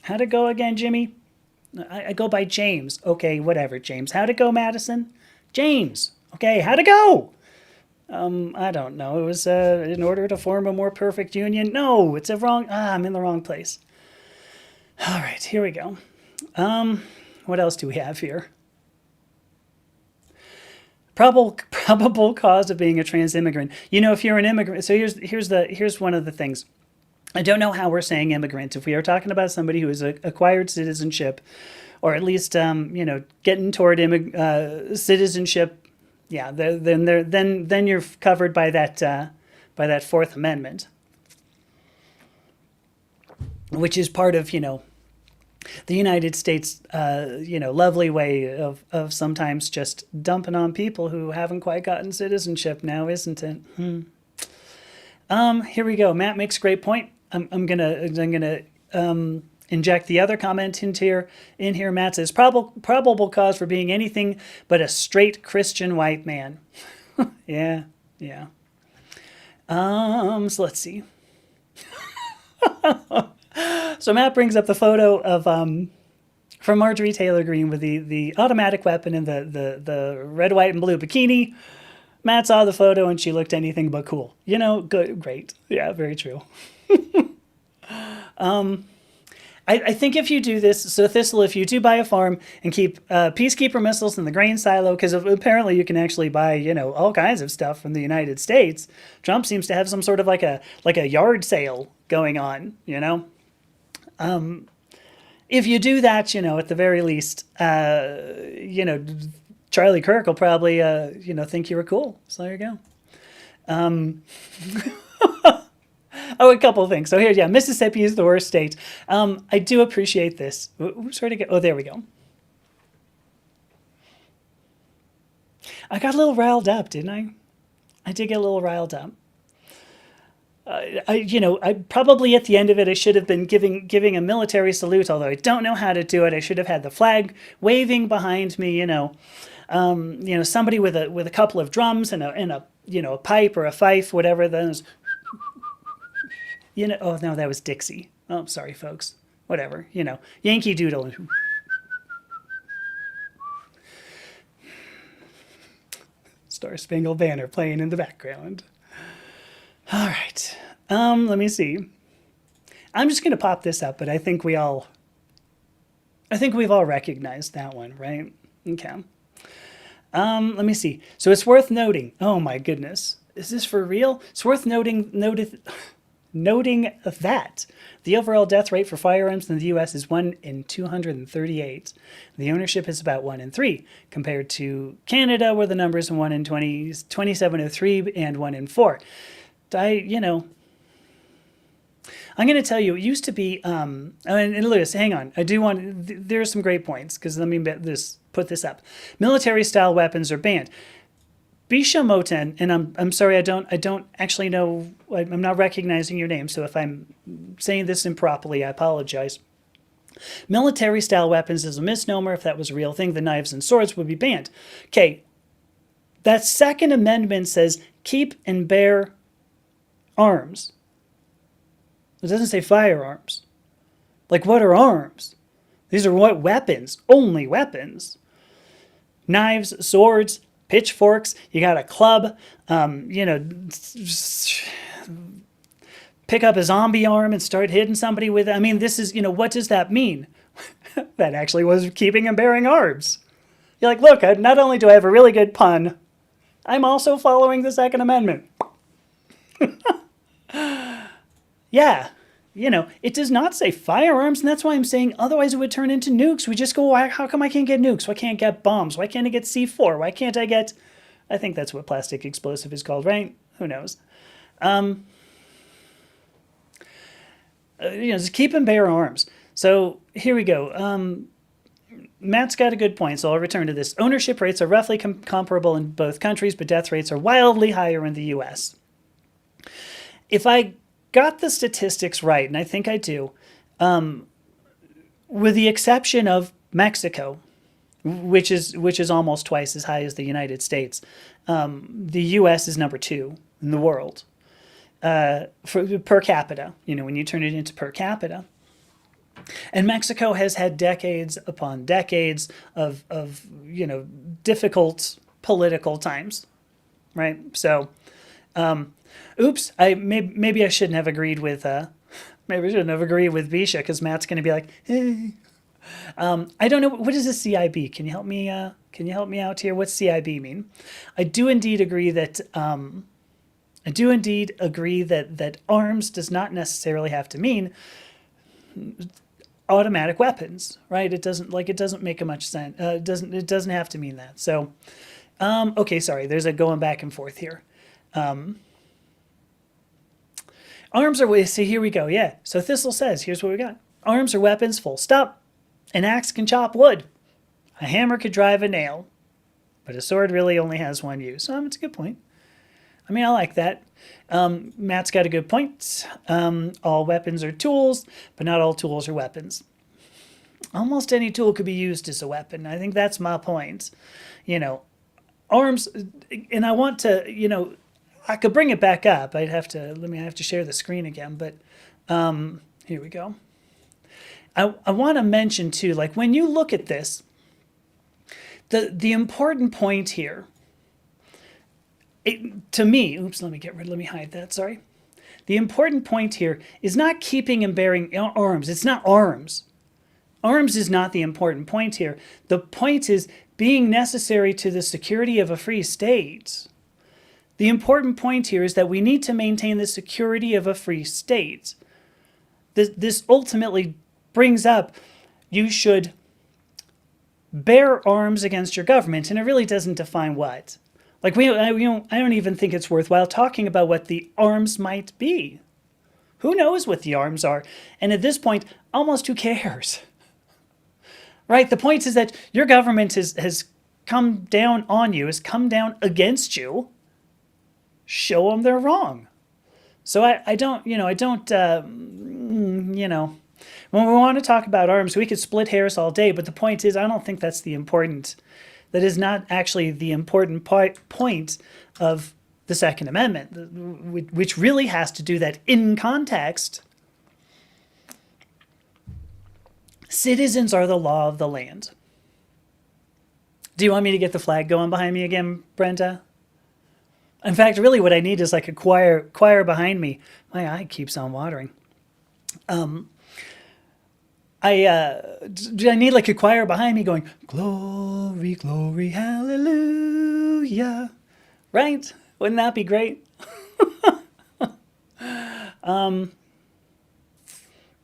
How'd it go again, Jimmy? I go by James. Okay, whatever, James. How'd it go, Madison? James. Okay, how'd it go? I don't know. It was in order to form a more perfect union. No, it's I'm in the wrong place. All right, here we go. What else do we have here? Probable cause of being a trans immigrant. If you're an immigrant, so here's one of the things. I don't know how we're saying immigrant. If we are talking about somebody who has acquired citizenship, or at least getting toward citizenship, yeah, then you're covered by that Fourth Amendment, which is part of the United States lovely way of sometimes just dumping on people who haven't quite gotten citizenship now, isn't it? Here we go. Matt makes a great point. I'm gonna inject the other comment in here. Matt says probable cause for being anything but a straight Christian white man. yeah. So let's see. So Matt brings up the photo of from Marjorie Taylor Greene with the automatic weapon and the red, white, and blue bikini. Matt saw the photo and she looked anything but cool. Good, great. Yeah, very true. I think if you do this, so Thistle, if you do buy a farm and keep peacekeeper missiles in the grain silo, because apparently you can actually buy, all kinds of stuff from the United States. Trump seems to have some sort of like a yard sale going on, If you do that, at the very least, Charlie Kirk will probably, think you were cool. So there you go. Oh, a couple of things. So here, yeah, Mississippi is the worst state. I do appreciate this. Who's ready to go? Oh, there we go. I got a little riled up, didn't I? I did get a little riled up. I probably at the end of it, I should have been giving a military salute, although I don't know how to do it. I should have had the flag waving behind me, somebody with a couple of drums and a pipe or a fife, whatever. Then oh no, that was Dixie. Oh, sorry, folks. whatever, Yankee Doodle. Star Spangled Banner playing in the background. All right. Let me see. I'm just going to pop this up, but I think we've all recognized that one, right? Okay. Let me see. So it's worth noting. Oh my goodness. Is this for real? It's worth noting that the overall death rate for firearms in the U.S. is 1 in 238. The ownership is about 1 in 3, compared to Canada, where the numbers are 1 in 2703 and 1 in 4. I'm going to tell you, it used to be, and Lewis, hang on. There are some great points, because let me put this up. Military-style weapons are banned. Bisha Moten, and I'm sorry, I don't actually know, I'm not recognizing your name, so if I'm saying this improperly, I apologize. Military-style weapons is a misnomer. If that was a real thing, the knives and swords would be banned. Okay, that Second Amendment says keep and bear arms. It doesn't say firearms. Like, what are arms? These are what weapons? Only weapons. Knives, swords, pitchforks. You got a club. Pick up a zombie arm and start hitting somebody with it. I mean, this is, what does that mean? That actually was keeping and bearing arms. You're like, look, not only do I have a really good pun, I'm also following the Second Amendment. Yeah, it does not say firearms, and that's why I'm saying otherwise it would turn into nukes. We just go, how come I can't get nukes? Why can't I get bombs? Why can't I get C4? Why can't I get... I think that's what plastic explosive is called, right? Who knows? Just keep and bear arms. So here we go. Matt's got a good point, so I'll return to this. Ownership rates are roughly comparable in both countries, but death rates are wildly higher in the U.S. If I got the statistics right, and I think I do, with the exception of Mexico, which is almost twice as high as the United States, the U.S. is number 2 in the world for per capita. When you turn it into per capita, and Mexico has had decades upon decades of difficult political times, right? So. Oops, maybe I shouldn't have agreed with Bisha, because Matt's going to be like, hey. I don't know, what is a CIB? Can you help me out here? What's CIB mean? I do indeed agree that arms does not necessarily have to mean automatic weapons, right? It doesn't make much sense. It doesn't have to mean that. So, okay, sorry. There's a going back and forth here. Arms are, see, here we go, yeah. So Thistle says, here's what we got. Arms are weapons, full stop. An axe can chop wood. A hammer could drive a nail. But a sword really only has one use. It's a good point. I mean, I like that. Matt's got a good point. All weapons are tools, but not all tools are weapons. Almost any tool could be used as a weapon. I think that's my point. Arms, and I want to, I could bring it back up. I have to share the screen again, but here we go. I want to mention too, like when you look at this, the important point here, to me, oops, let me hide that, sorry. The important point here is not keeping and bearing arms. It's not arms. Arms is not the important point here. The point is being necessary to the security of a free state. The important point here is that we need to maintain the security of a free state. This ultimately brings up, you should bear arms against your government, and it really doesn't define what. Like I don't even think it's worthwhile talking about what the arms might be. Who knows what the arms are? And at this point, almost who cares? Right? The point is that your government has come down on you, has come down against you. Show them they're wrong. So I don't, when we want to talk about arms, we could split hairs all day, but the point is, I don't think that's that is not actually the important point of the Second Amendment, which really has to do that in context. Citizens are the law of the land. Do you want me to get the flag going behind me again, Brenda? In fact, really what I need is like a choir behind me. My eye keeps on watering. Do I need like a choir behind me going, glory, glory, hallelujah, right? Wouldn't that be great?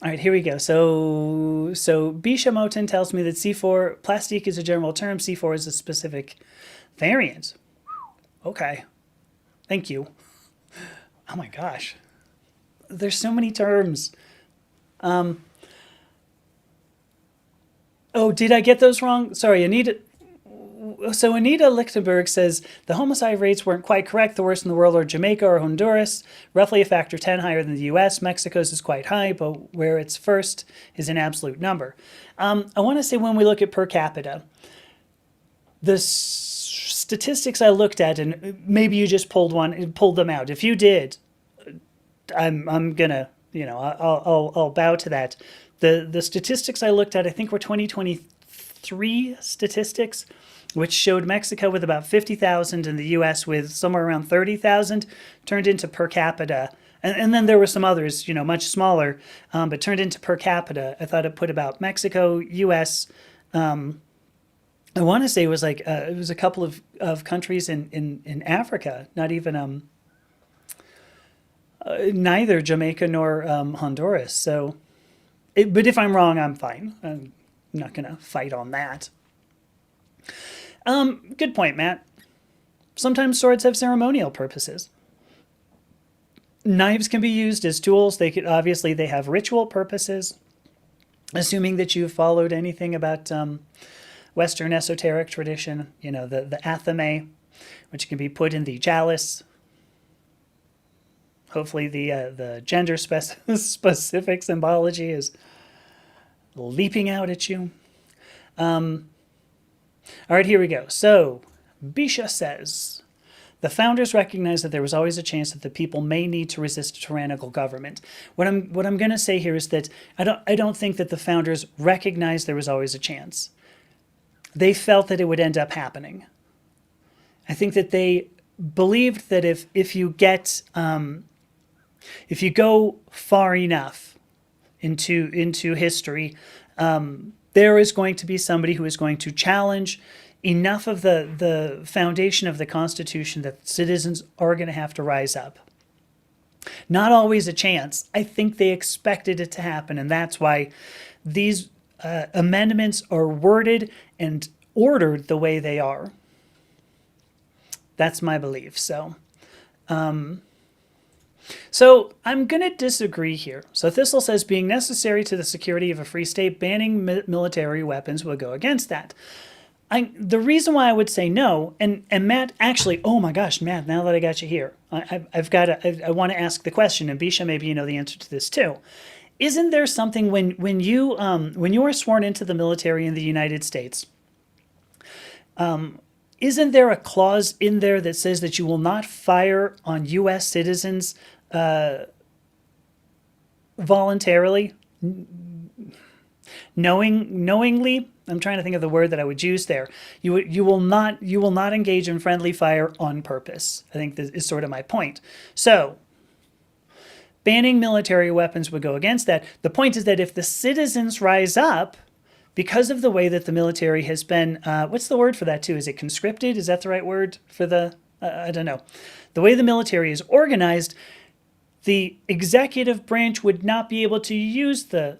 All right, here we go. So Bisha Moten tells me that C4, plastique is a general term, C4 is a specific variant. Okay, thank you. Oh my gosh. There's so many terms. Oh, did I get those wrong? Sorry, Anita. So Anita Lichtenberg says the homicide rates weren't quite correct. The worst in the world are Jamaica or Honduras, roughly a factor 10 higher than the U.S. Mexico's is quite high, but where it's first is an absolute number. I want to say when we look at per capita, the statistics I looked at, and maybe you just pulled them out. If you did, I'm gonna, I'll bow to that. The statistics I looked at, I think were 2023 statistics, which showed Mexico with about 50,000 and the U.S. with somewhere around 30,000, turned into per capita. And then there were some others, much smaller, but turned into per capita. I thought it put about Mexico, U.S. I want to say it was like it was a couple of countries in Africa, not even neither Jamaica nor Honduras. So, but if I'm wrong, I'm fine. I'm not going to fight on that. Good point, Matt. Sometimes swords have ceremonial purposes. Knives can be used as tools. They have ritual purposes. Assuming that you've followed anything about Western esoteric tradition, the athame, which can be put in the chalice. Hopefully the gender specific symbology is leaping out at you. All right, here we go. So, Bisha says, the founders recognized that there was always a chance that the people may need to resist a tyrannical government. What I'm going to say here is that I don't think that the founders recognized there was always a chance. They felt that it would end up happening. I think that they believed that if you go far enough into history, there is going to be somebody who is going to challenge enough of the foundation of the Constitution that citizens are going to have to rise up. Not always a chance. I think they expected it to happen, and that's why these amendments are worded and ordered the way they are. That's my belief. So I'm going to disagree here. So Thistle says being necessary to the security of a free state, banning military weapons will go against that. The reason why I would say no, and Matt, actually, oh my gosh, Matt, now that I got you here, I want to ask the question, and Bisha, maybe you know the answer to this too. Isn't there something when you are sworn into the military in the United States, isn't there a clause in there that says that you will not fire on U.S. citizens voluntarily, knowingly? I'm trying to think of the word that I would use there. You will not engage in friendly fire on purpose. I think this is sort of my point. So, banning military weapons would go against that. The point is that if the citizens rise up, because of the way that the military has been, what's the word for that too? Is it conscripted? Is that the right word for the? I don't know. The way the military is organized, the executive branch would not be able to use the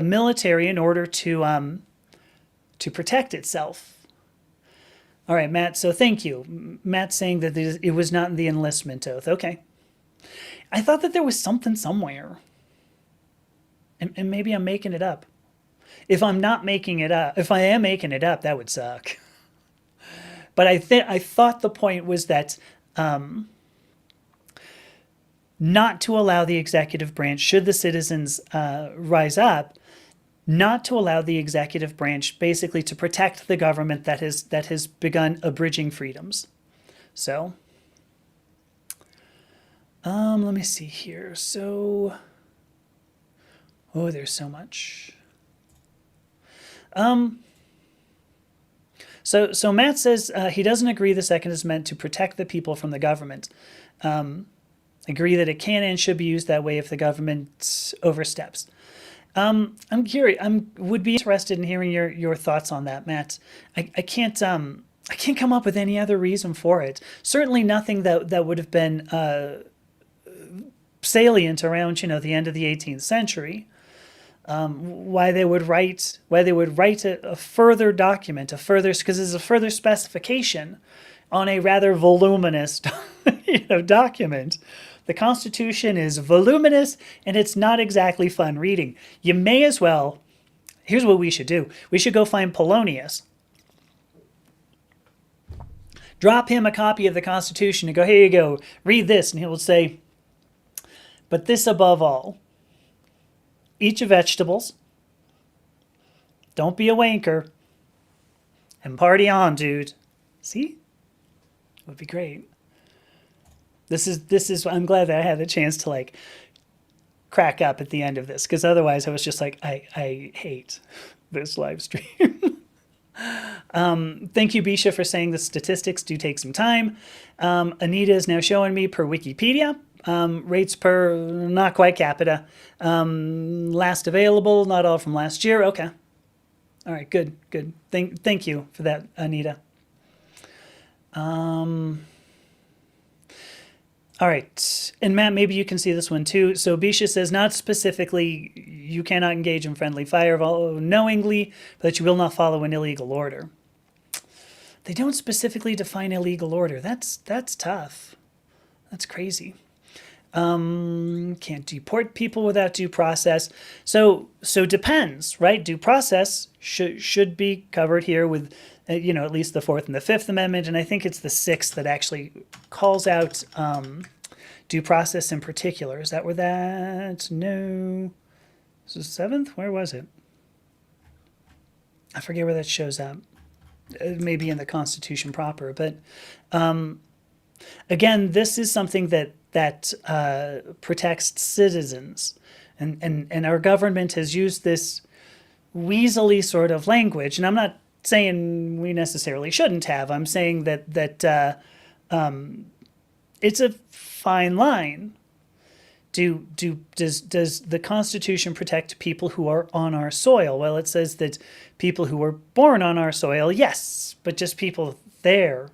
military in order to protect itself. All right, Matt. So thank you, Matt, saying that it was not in the enlistment oath. Okay, I thought that there was something somewhere, and maybe I'm making it up. If I'm not making it up, if I am making it up, that would suck. But I thought the point was that. Not to allow the executive branch, should the citizens rise up, not to allow the executive branch basically to protect the government that has begun abridging freedoms. So, let me see here. So, Oh, there's so much. So Matt says he doesn't agree the second is meant to protect the people from the government. Agree that it can and should be used that way if the government oversteps. I'm curious. Would be interested in hearing your thoughts on that, Matt. I can't come up with any other reason for it. Certainly nothing that would have been salient around the end of the 18th century. Why they would write a further document, because it's a further specification on a rather voluminous document. The Constitution is voluminous and it's not exactly fun reading. You may as well, here's what we should do. We should go find Polonius, drop him a copy of the Constitution and go, here you go, read this. And he will say, but this above all, eat your vegetables, don't be a wanker, and party on, dude. See? It would be great. This is I'm glad that I had the chance to crack up at the end of this, because otherwise I was just like, I hate this live stream. Thank you, Bisha, for saying the statistics do take some time. Anita is now showing me per Wikipedia. Rates per not quite capita. Last available, not all from last year. Okay. All right, good. Thank you for that, Anita. All right. And Matt, maybe you can see this one too. So Bisha says, not specifically, you cannot engage in friendly fire knowingly, but that you will not follow an illegal order. They don't specifically define illegal order. That's tough. That's crazy. Can't deport people without due process. So depends, right? Due process should be covered here with, at least the Fourth and the Fifth Amendment, and I think it's the Sixth that actually calls out due process in particular. Is that where that? No. This is Seventh? Where was it? I forget where that shows up. Maybe in the Constitution proper, but again, this is something that protects citizens, and our government has used this weaselly sort of language. And I'm not saying we necessarily shouldn't have. I'm saying that it's a fine line. Does the Constitution protect people who are on our soil? Well, it says that people who were born on our soil, yes, but just people there,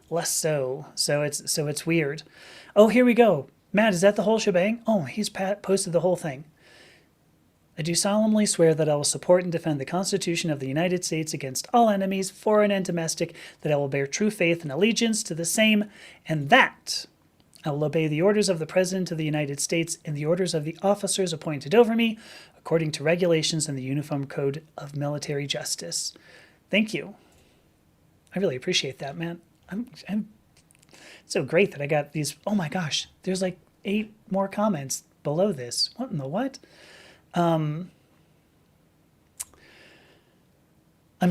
less so. So it's weird. Oh, here we go. Matt, is that the whole shebang? Oh, he's posted the whole thing. I do solemnly swear that I will support and defend the Constitution of the United States against all enemies, foreign and domestic, that I will bear true faith and allegiance to the same, and that I will obey the orders of the President of the United States and the orders of the officers appointed over me, according to regulations in the Uniform Code of Military Justice. Thank you. I really appreciate that, man. I'm so great that I got these. Oh my gosh, there's 8 more comments below this. What in the what? I'm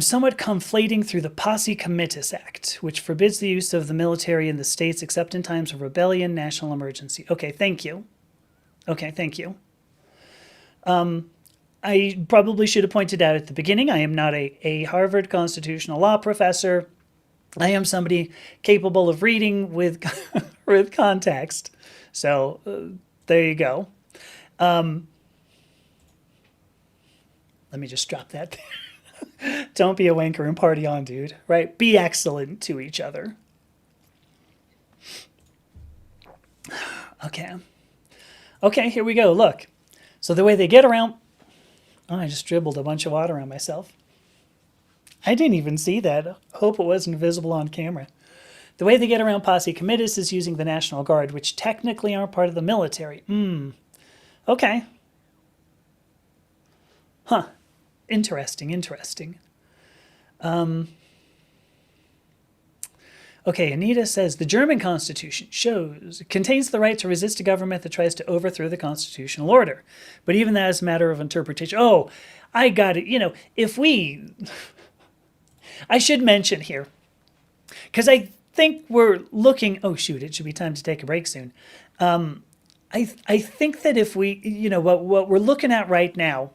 somewhat conflating through the Posse Comitatus Act, which forbids the use of the military in the states except in times of rebellion, national emergency. Okay, thank you. I probably should have pointed out at the beginning, I am not a Harvard constitutional law professor. I am somebody capable of reading with with context. So there you go. Let me just drop that there. Don't be a wanker and party on, dude. Right? Be excellent to each other. Okay, here we go. Look. So the way they get around... Oh, I just dribbled a bunch of water on myself. I didn't even see that. Hope it wasn't visible on camera. The way they get around Posse Comitatus is using the National Guard, which technically aren't part of the military. Okay. Huh. Interesting. Okay, Anita says, the German Constitution contains the right to resist a government that tries to overthrow the constitutional order. But even that is a matter of interpretation. Oh, I got it. I should mention here, because I think we're looking... Oh, shoot, it should be time to take a break soon. I think that if we, what we're looking at right now,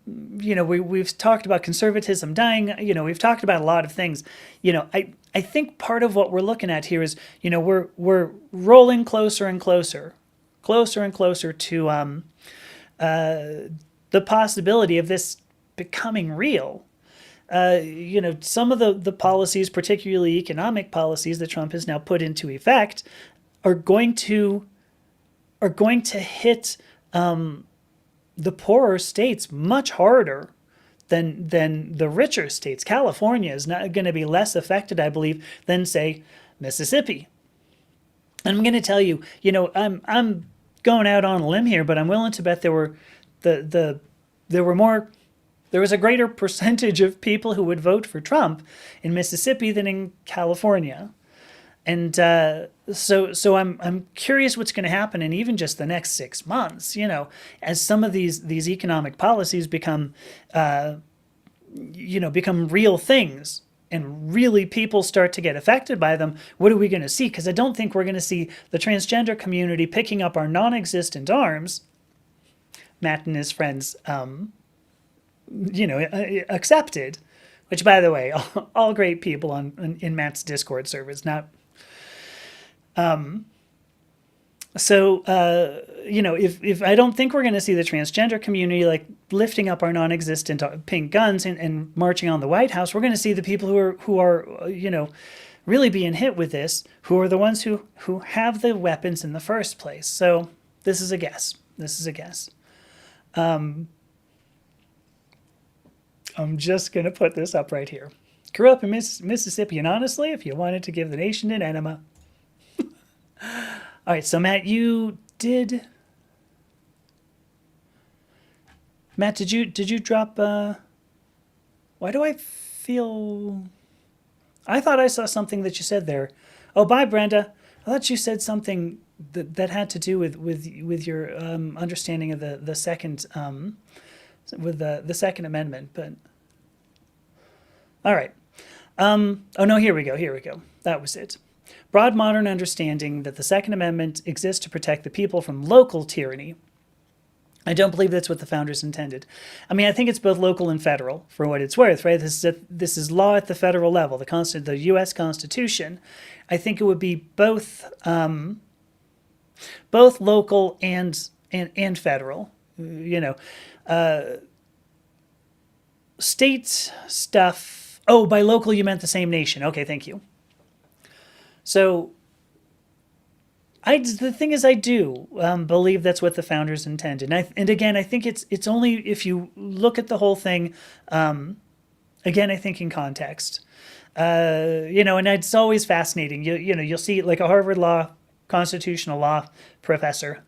we've talked about conservatism dying, we've talked about a lot of things. I think part of what we're looking at here is, we're rolling closer and closer, to the possibility of this becoming real. Some of the policies, particularly economic policies that Trump has now put into effect, are going to hit the poorer states much harder than the richer states. California is not going to be less affected, I believe, than say Mississippi. And I'm going to tell you, I'm going out on a limb here, but I'm willing to bet there was a greater percentage of people who would vote for Trump in Mississippi than in California. And so I'm curious what's going to happen in even just the next 6 months, as some of these economic policies become real things and really people start to get affected by them. What are we going to see? Because I don't think we're going to see the transgender community picking up our non-existent arms. Matt and his friends, accepted, which, by the way, all great people in Matt's Discord servers, not. If I don't think we're going to see the transgender community like lifting up our non-existent pink guns and marching on the White House, we're going to see the people who are really being hit with this, who are the ones who have the weapons in the first place. So this is a guess. I'm just going to put this up right here. Grew up in Mississippi, and honestly, if you wanted to give the nation an enema. All right, so Matt, Matt, did you drop? Why do I feel? I thought I saw something that you said there. Oh, bye, Brenda. I thought you said something that had to do with your understanding of the second with the Second Amendment, but all right. Oh no, here we go. That was it. Broad modern understanding that the Second Amendment exists to protect the people from local tyranny. I don't believe that's what the founders intended. I mean, I think it's both local and federal, for what it's worth, right? This is law at the federal level, the U.S. Constitution. I think it would be both local and federal. State stuff. Oh, by local you meant the same nation. Okay, thank you. So, the thing is, I do believe that's what the founders intended. And again, I think it's only if you look at the whole thing, again, I think in context. And it's always fascinating. You'll see like a Harvard Law, constitutional law professor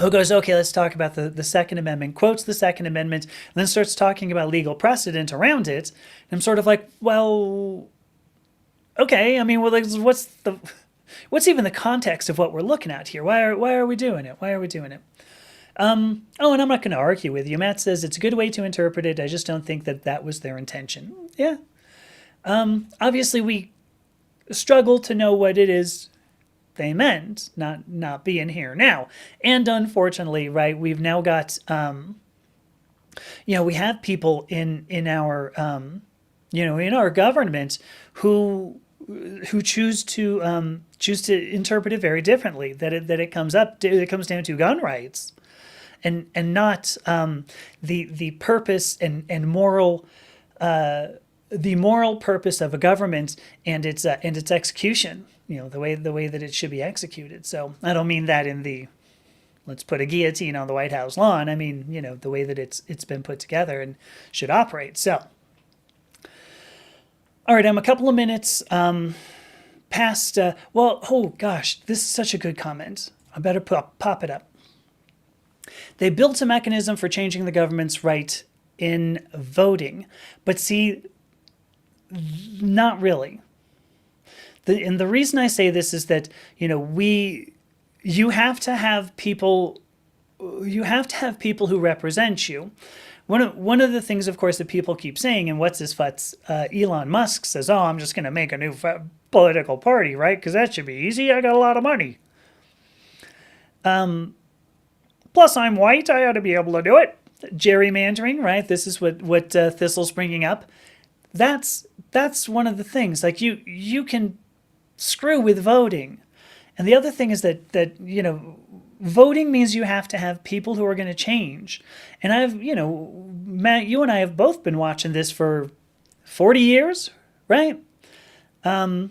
who goes, okay, let's talk about the Second Amendment, quotes the Second Amendment, and then starts talking about legal precedent around it. And I'm sort of like, well, okay, I mean, well, like, what's even the context of what we're looking at here? Why are we doing it? And I'm not going to argue with you. Matt says it's a good way to interpret it. I just don't think that was their intention. Yeah. Obviously, we struggle to know what it is they meant, not being here now. And unfortunately, right, we've now got, we have people in our, in our government who choose to interpret it very differently. That it comes down to gun rights, and not the purpose and moral. The moral purpose of a government and its execution, the way that it should be executed. So I don't mean that in the let's put a guillotine on the White House lawn. I mean, the way that it's been put together and should operate. So, all right, I'm a couple of minutes past. Oh gosh, this is such a good comment. I better pop it up. They built a mechanism for changing the government's right in voting, but see. Not really. And the reason I say this is that, you have to have people who represent you. One of the things, of course, that people keep saying, and what's his futz, Elon Musk says, oh, I'm just going to make a new political party, right? Because that should be easy. I got a lot of money. Plus, I'm white. I ought to be able to do it. Gerrymandering, right? This is what Thistle's bringing up. That's one of the things. Like you can screw with voting, and the other thing is that voting means you have to have people who are going to change. And Matt, you and I have both been watching this for 40 years, right? I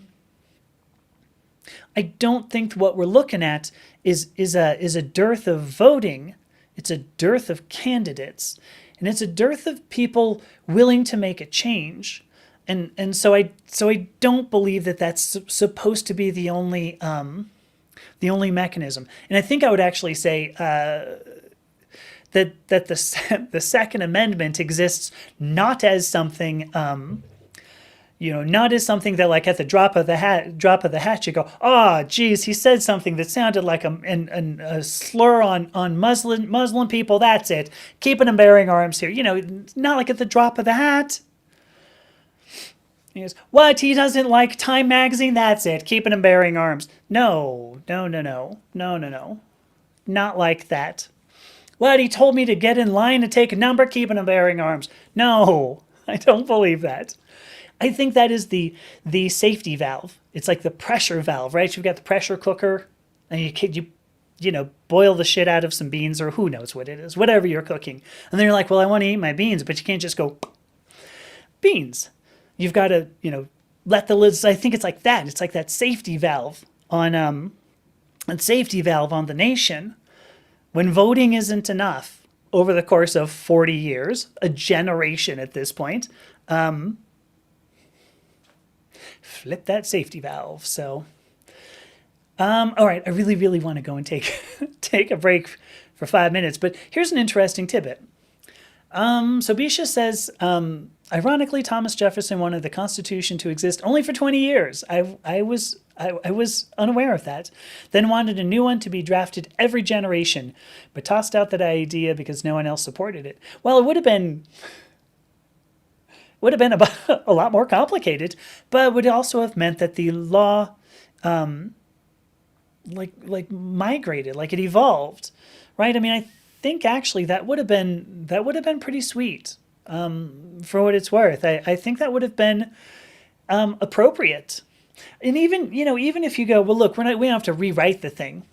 don't think what we're looking at is a dearth of voting. It's a dearth of candidates, and it's a dearth of people willing to make a change. And so I don't believe that that's supposed to be the only mechanism. And I think I would actually say that the Second Amendment exists not as something not as something that, like, at the drop of the hat, you go, oh, geez, he said something that sounded like a slur on Muslim people. That's it. Keeping them bearing arms here. Not like at the drop of the hat. He goes, what? He doesn't like Time magazine? That's it. Keeping him bearing arms. No. Not like that. What? He told me to get in line to take a number, keeping him bearing arms. No, I don't believe that. I think that is the safety valve. It's like the pressure valve, right? You've got the pressure cooker, and you boil the shit out of some beans, or who knows what it is, whatever you're cooking. And then you're like, well, I want to eat my beans, but you can't just go beans. You've got to, let the lids. I think it's like that. It's like that safety valve on the nation. When voting isn't enough over the course of 40 years, a generation at this point, flip that safety valve. So, all right, I really, really want to go and take a break for 5 minutes. But here's an interesting tidbit. So Bisha says, ironically, Thomas Jefferson wanted the Constitution to exist only for 20 years. I was unaware of that. Then wanted a new one to be drafted every generation, but tossed out that idea because no one else supported it. Well, it would have been about a lot more complicated, but would also have meant that the law, migrated, like it evolved, right? I mean, I think actually that would have been pretty sweet, for what it's worth. I think that would have been appropriate. And even if you go, well, look, we don't have to rewrite the thing.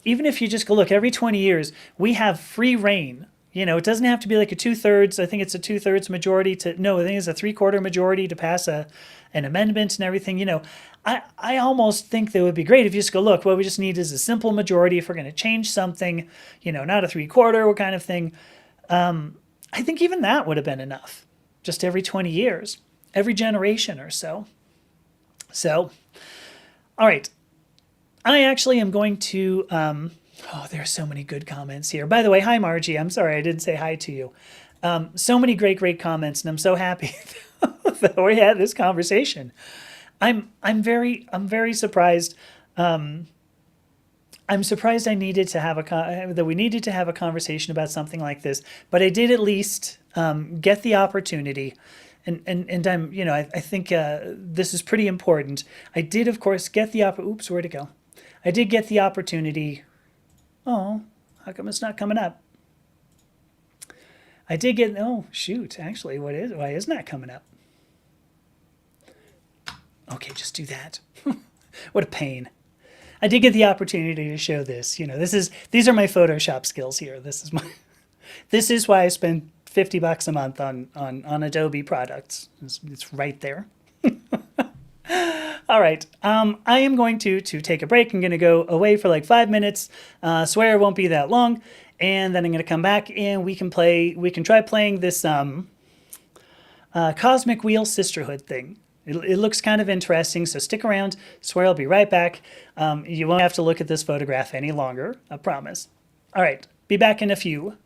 Even if you just go, look, every 20 years we have free reign. It doesn't have to be like a 2/3. I think it's a 2/3 majority I think it's a 3/4 majority to pass an amendment and everything. I almost think that would be great if you just go, look, what we just need is a simple majority if we're going to change something, not a 3/4 kind of thing. I think even that would have been enough. Just every 20 years, every generation or so. So, all right. I actually am going to, there are so many good comments here. By the way, hi, Margie. I'm sorry I didn't say hi to you. So many great comments, and I'm so happy that we had this conversation. I'm very surprised. I'm surprised I needed to have that we needed to have a conversation about something like this, but I did at least get the opportunity. And I'm, I think this is pretty important. I did, of course, get the oops, where'd it go? I did get the opportunity. Oh, how come it's not coming up? I did get, oh, shoot, actually, why isn't that coming up? Okay, just do that. What a pain. I did get the opportunity to show this. These are my Photoshop skills here. This is why I spend $50 a month on Adobe products. It's right there. All right. I am going to take a break. I'm going to go away for like 5 minutes. Swear it won't be that long. And then I'm going to come back and we can try playing this Cosmic Wheel Sisterhood thing. It looks kind of interesting, so stick around. Swear I'll be right back. You won't have to look at this photograph any longer, I promise. All right, be back in a few.